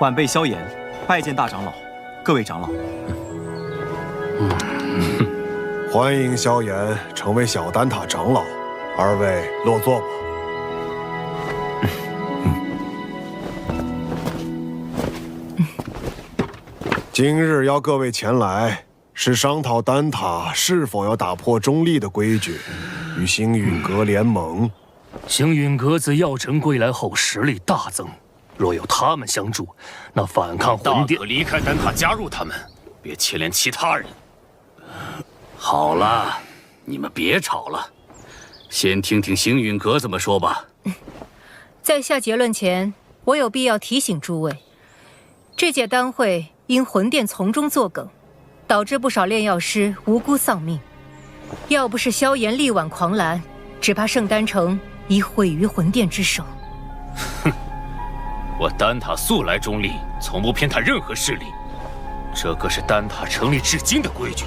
晚辈萧炎，拜见大长老，各位长老。欢迎萧炎成为小丹塔长老，二位落座吧。今日邀各位前来，是商讨丹塔是否要打破中立的规矩，与星陨阁联盟。星陨阁自药尘归来后实力大增。若有他们相助，那反抗魂殿，大可离开丹塔加入他们，别牵连其他人。好了，你们别吵了，先听听星陨阁怎么说吧。在下结论前，我有必要提醒诸位，这届丹会因魂殿从中作梗，导致不少炼药师无辜丧命。要不是萧炎力挽狂澜，只怕圣丹城已毁于魂殿之手。哼。我丹塔素来中立，从不偏袒任何势力，这可是丹塔成立至今的规矩。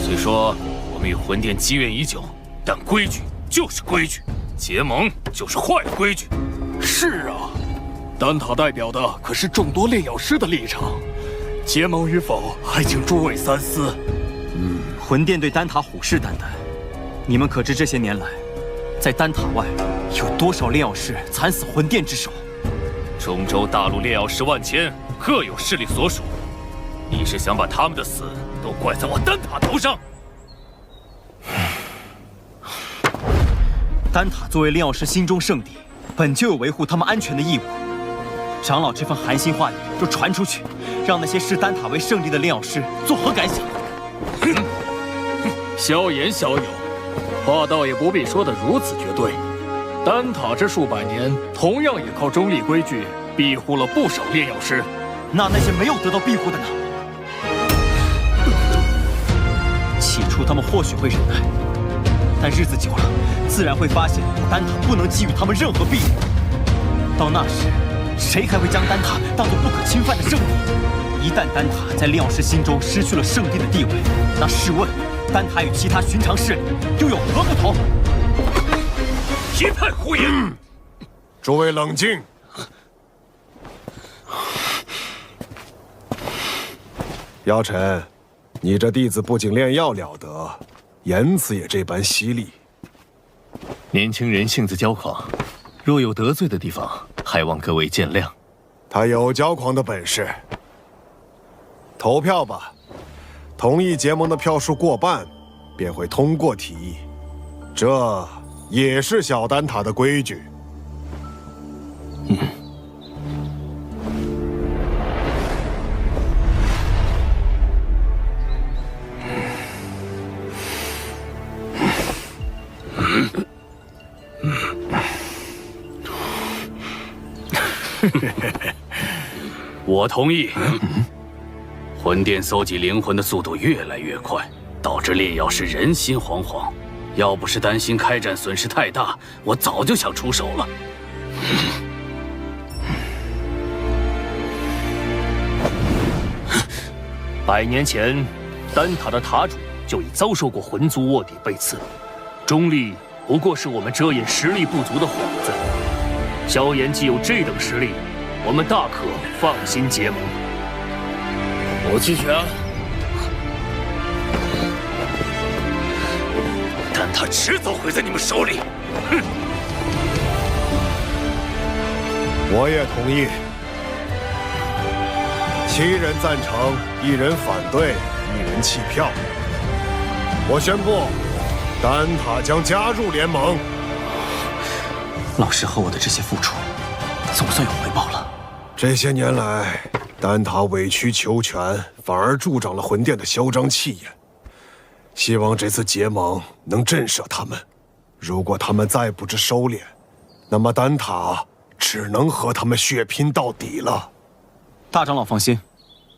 虽说我们与魂殿积怨已久，但规矩就是规矩，结盟就是坏的规矩。是啊，丹塔代表的可是众多炼药师的立场，结盟与否还请诸位三思。魂殿对丹塔虎视眈眈，你们可知这些年来，在丹塔外有多少炼药师惨死魂殿之手？中州大陆炼药师万千，各有势力所属。你是想把他们的死都怪在我丹塔头上？丹塔作为炼药师心中圣地，本就有维护他们安全的义务。长老这番寒心话语若传出去，让那些视丹塔为圣地的炼药师作何感想？萧炎小友，话倒也不必说得如此绝对。丹塔这数百年，同样也靠中立规矩庇护了不少炼药师。那些没有得到庇护的呢？起初他们或许会忍耐，但日子久了，自然会发现丹塔不能给予他们任何庇护。到那时，谁还会将丹塔当作不可侵犯的圣地？一旦丹塔在炼药师心中失去了圣地的地位，那试问，丹塔与其他寻常势力又有何不同？一派胡言！诸位冷静。姚晨，你这弟子不仅炼药了得，言辞也这般犀利。年轻人性子骄狂，若有得罪的地方，还望各位见谅。他有骄狂的本事。投票吧，同意结盟的票数过半，便会通过提议。这也是小丹塔的规矩。我同意。魂殿搜集灵魂的速度越来越快，导致炼药师人心惶惶。要不是担心开战损失太大，我早就想出手了。100年前，丹塔的塔主就已遭受过魂族卧底被刺，中立不过是我们遮掩实力不足的幌子。萧炎既有这等实力，我们大可放心结盟。我弃权。丹塔迟早毁在你们手里。哼！我也同意。7人赞成，1人反对，1人弃票。我宣布，丹塔将加入联盟。老师和我的这些付出，总算有回报了。这些年来，丹塔委曲求全，反而助长了魂殿的嚣张气焰。希望这次结盟能震慑他们。如果他们再不知收敛，那么丹塔只能和他们血拼到底了。大长老放心，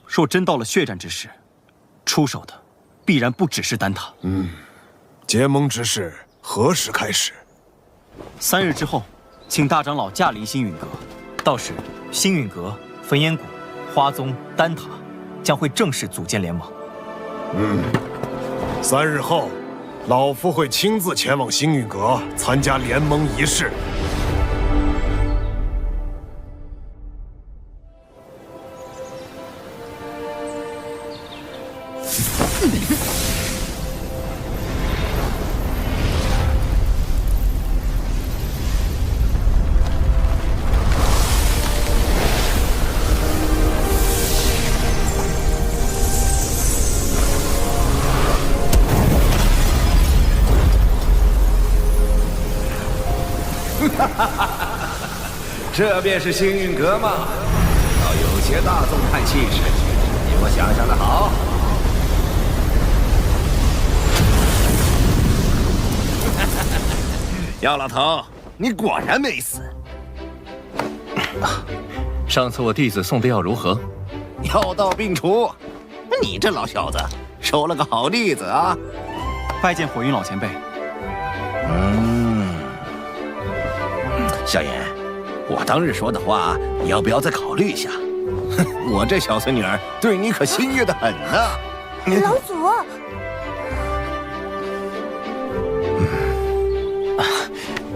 若真到了血战之时，出手的必然不只是丹塔。结盟之事何时开始？3日之后，请大长老驾临星陨阁，到时星陨阁、焚炎谷、花宗、丹塔将会正式组建联盟。3日后，老夫会亲自前往星陨阁参加联盟仪式。这便是星陨阁吗？倒有些大宗派气势，比我想象的好。药老头，你果然没死。上次我弟子送的药如何？药到病除。你这老小子收了个好弟子啊！拜见火云老前辈。萧炎，我当日说的话，你要不要再考虑一下？我这小孙女儿对你可心悦得很呢。老祖，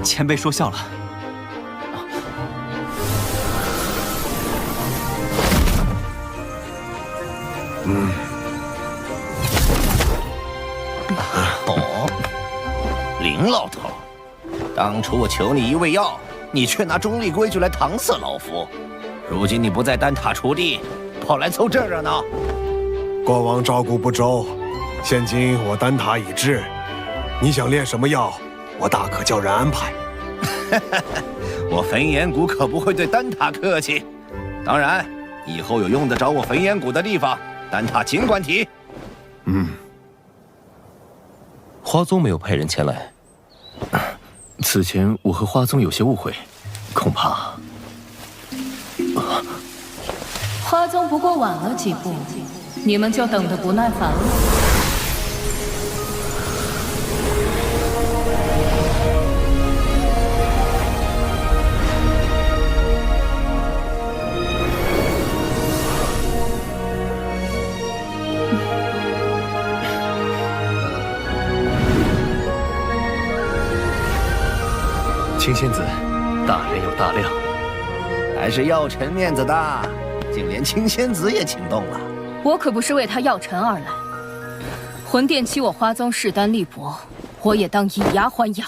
前辈说笑了。林老头，当初我求你一味药，你却拿中立规矩来搪塞老夫。如今你不在丹塔锄地，跑来凑这热闹。过往照顾不周，现今我丹塔已至，你想炼什么药，我大可叫人安排。我焚炎谷可不会对丹塔客气。当然，以后有用得着我焚炎谷的地方，丹塔尽管提。花宗没有派人前来。此前我和花宗有些误会，恐怕……花宗不过晚了几步，你们就等得不耐烦了。青仙子，大人有大量，还是药尘面子大，竟连青仙子也请动了。我可不是为他药尘而来，魂殿欺我花宗势单力薄，我也当以牙还牙。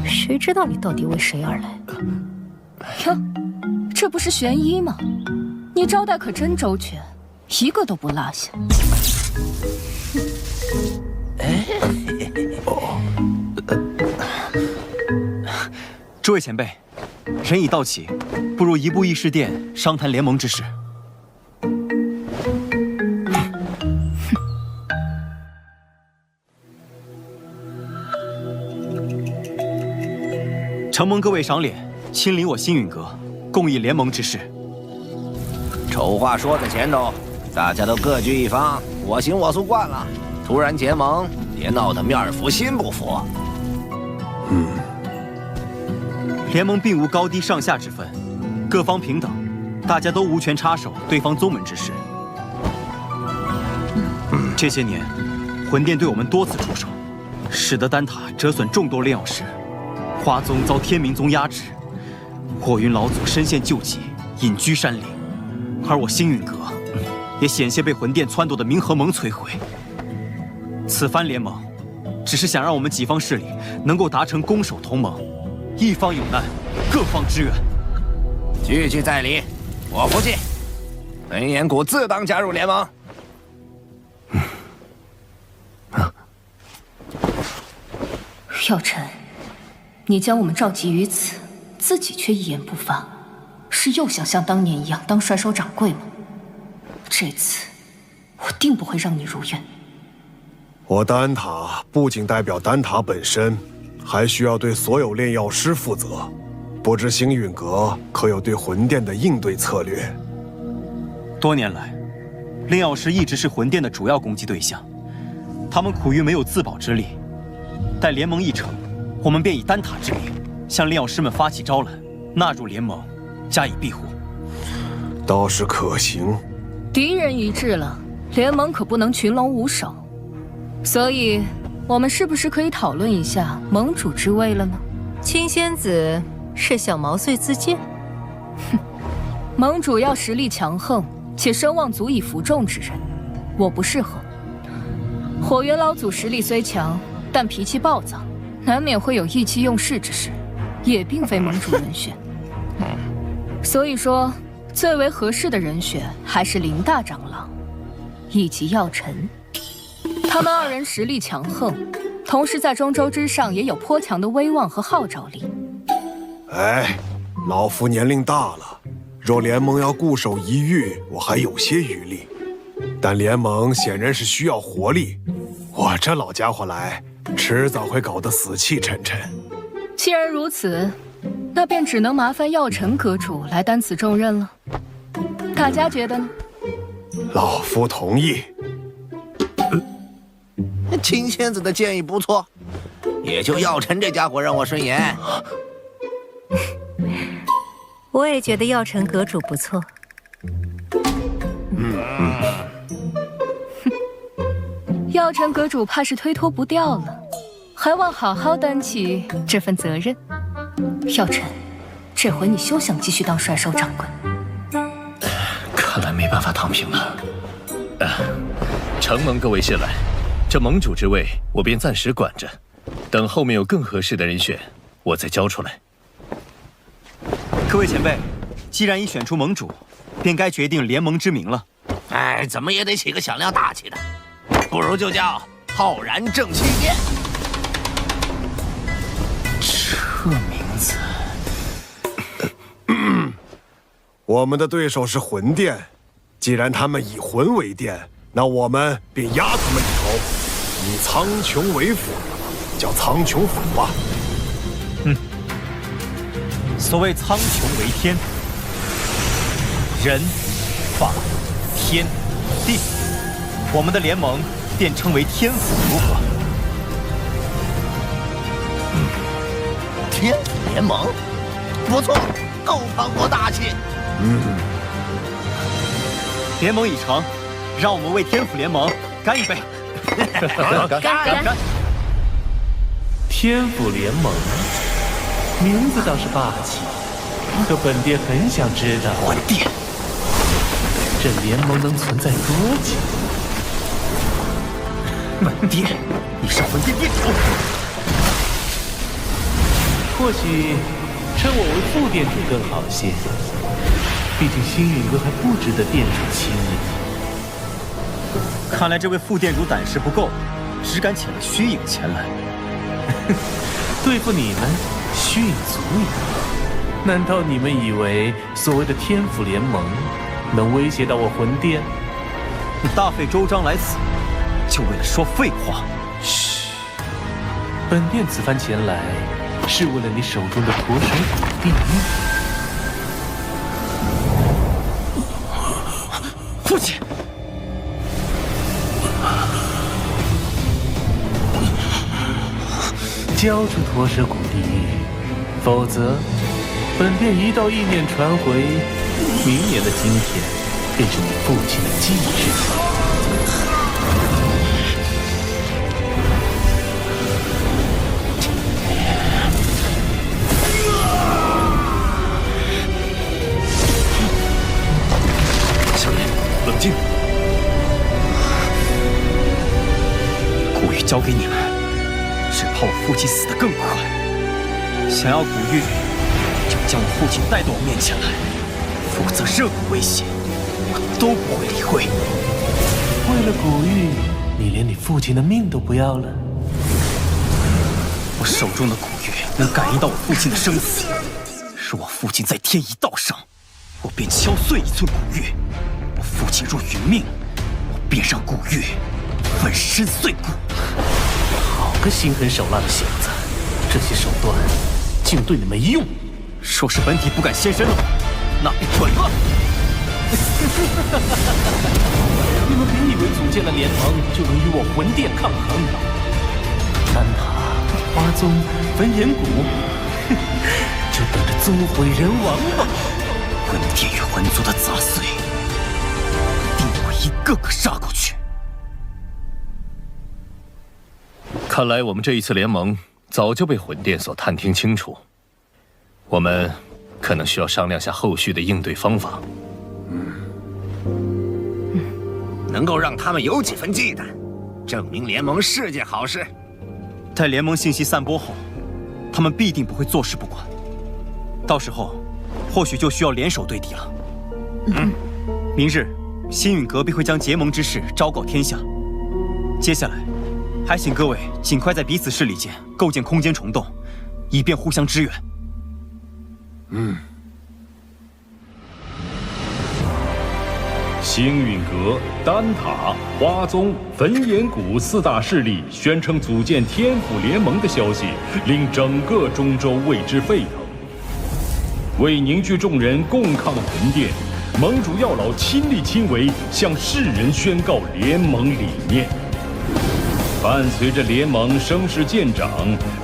谁知道你到底为谁而来？哟，这不是玄一吗？你招待可真周全，一个都不落下。诸位前辈，人已到齐，不如移步议事殿商谈联盟之事。承蒙各位赏脸，亲临我星陨阁，共议联盟之事。丑话说在前头，大家都各据一方，我行我素惯了，突然结盟，别闹得面儿服心不服。联盟并无高低上下之分，各方平等，大家都无权插手对方宗门之事。这些年，魂殿对我们多次出手，使得丹塔折损众多炼药师，花宗遭天明宗压制，火云老祖身陷救急，隐居山林，而我星陨阁也险些被魂殿撺掇的冥河盟摧毁。此番联盟，只是想让我们几方势力能够达成攻守同盟，一方有难，各方支援。句句在理，我服气。焚炎谷自当加入联盟。药尘，你将我们召集于此，自己却一言不发，是又想像当年一样当帅手掌柜吗？这次我定不会让你如愿。我丹塔不仅代表丹塔本身，还需要对所有炼药师负责。不知星陨阁可有对魂殿的应对策略？多年来，炼药师一直是魂殿的主要攻击对象，他们苦于没有自保之力。待联盟一成，我们便以丹塔之名向炼药师们发起招揽，纳入联盟，加以庇护。倒是可行。敌人一致了，联盟可不能群龙无首。所以，我们是不是可以讨论一下盟主之位了呢？青仙子是想毛遂自荐？哼，盟主要实力强横且声望足以服众之人，我不适合。火元老祖实力虽强，但脾气暴躁，难免会有意气用事之事，也并非盟主人选。所以说，最为合适的人选还是林大长老，以及药尘。他们二人实力强横，同时在中州之上也有颇强的威望和号召力。哎，老夫年龄大了，若联盟要固守一隅，我还有些余力。但联盟显然是需要活力，我这老家伙来，迟早会搞得死气沉沉。既然如此，那便只能麻烦药尘阁主来担此重任了。大家觉得呢？老夫同意。青仙子的建议不错，也就药尘这家伙让我顺眼。我也觉得药尘阁主不错。药尘阁主怕是推脱不掉了，还望好好担起这份责任。药尘，这回你休想继续当帅手掌柜。看来没办法躺平了。承蒙各位信赖，这盟主之位我便暂时管着，等后面有更合适的人选，我再交出来。各位前辈，既然已选出盟主，便该决定联盟之名了。哎，怎么也得起个响亮大气的，不如就叫浩然正气殿。这名字，我们的对手是魂殿，既然他们以魂为殿，那我们便压他们一头，以苍穹为辅，叫苍穹府吧。所谓苍穹为天，人、法、天、地，我们的联盟便称为天府，如何？天府联盟，不错，够磅礴大气。联盟已成，让我们为天府联盟干一杯！干！天府联盟，名字倒是霸气，可本殿很想知道，魂殿这联盟能存在多久？本殿，你是魂殿殿主。或许称我为副殿主更好些，毕竟星陨阁还不值得殿主亲临。看来这位副殿主胆识不够，只敢遣了虚影前来。对付你们，虚影足矣。难道你们以为所谓的天府联盟能威胁到我魂殿？你大费周章来此，就为了说废话？嘘，本殿此番前来，是为了你手中的驼水谷地狱。父亲，交出驼蛇谷地狱，否则本殿一道意念传回，明年的今天便是你父亲的忌日。小莲，冷静。古玉交给你们，只怕我父亲死得更快。想要古玉，就将我父亲带到我面前来，否则任何威胁我都不会理会。为了古玉，你连你父亲的命都不要了？我手中的古玉能感应到我父亲的生死，若我父亲再添一道伤，我便敲碎一寸古玉；我父亲若殒命，我便让古玉粉身碎骨。好个心狠手辣的小子，这些手段竟对你没用。若是本体不敢现身的话，那便准了。你们别以为组建了联盟就能与我魂殿抗衡。丹塔、花宗、焚炎谷，就等着宗毁人亡吧！魂殿与魂族的杂碎，定会一个个杀过去。看来我们这一次联盟早就被魂殿所探听清楚，我们可能需要商量下后续的应对方法。能够让他们有几分忌惮，证明联盟是件好事。待联盟信息散播后，他们必定不会坐视不管。到时候，或许就需要联手对敌了。明日，星陨阁必会将结盟之事昭告天下。接下来，还请各位尽快在彼此势力间构建空间虫洞，以便互相支援。星陨阁、丹塔、花宗、焚炎谷四大势力宣称组建天府联盟的消息，令整个中州为之沸腾。为凝聚众人共抗魂殿，盟主药老亲力亲为向世人宣告联盟理念。伴随着联盟声势渐长，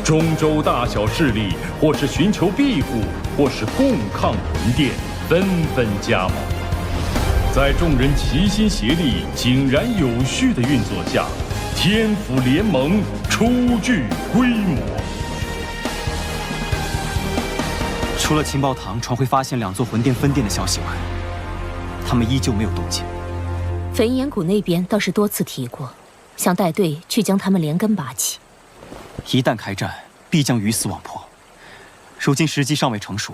中州大小势力或是寻求庇护，或是共抗魂殿，纷纷加盟。在众人齐心协力、井然有序的运作下，天府联盟初具规模。除了情报堂传回发现2座魂殿分殿的消息外，他们依旧没有动静。焚炎谷那边倒是多次提过，想带队去将他们连根拔起。一旦开战，必将鱼死网破。如今时机尚未成熟，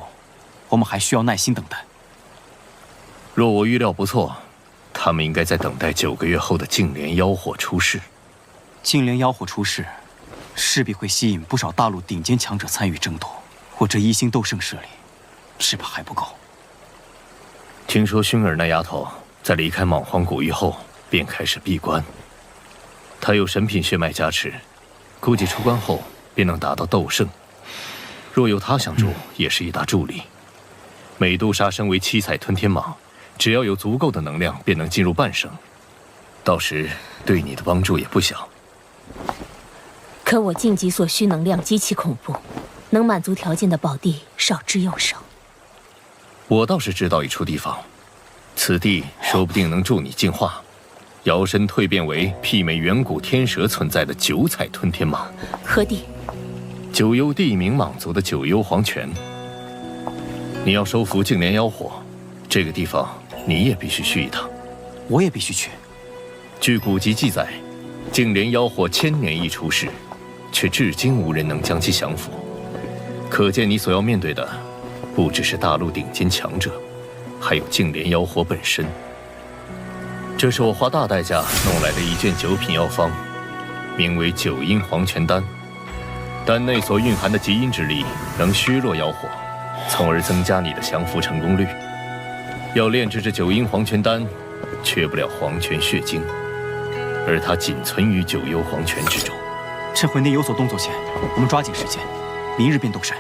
我们还需要耐心等待。若我预料不错，他们应该在等待9个月后的净莲妖火出世。净莲妖火出世，势必会吸引不少大陆顶尖强者参与争夺。我这1星斗圣势力，只怕还不够。听说薰儿那丫头在离开莽荒古域后，便开始闭关。她有神品血脉加持，估计出关后便能达到斗圣。若有她相助，也是一大助力。美杜莎身为7彩吞天蟒，只要有足够的能量，便能进入半圣。到时对你的帮助也不小。可我晋级所需能量极其恐怖，能满足条件的宝地少之又少。我倒是知道一处地方，此地说不定能助你进化，摇身蜕变为媲美远古天蛇存在的9彩吞天蟒。何地？九幽地冥蟒族的九幽黄泉。你要收服净莲妖火，这个地方你也必须去一趟。我也必须去。据古籍记载，净莲妖火1000年一出世，却至今无人能将其降服。可见你所要面对的，不只是大陆顶尖强者，还有净莲妖火本身。这是我花大代价弄来的一卷9品药方，名为9阴黄泉丹。丹内所蕴含的极阴之力，能削弱妖火，从而增加你的降服成功率。要炼制这9阴黄泉丹，缺不了黄泉血晶，而它仅存于9幽黄泉之中。趁魂殿有所动作前，我们抓紧时间，明日便动身。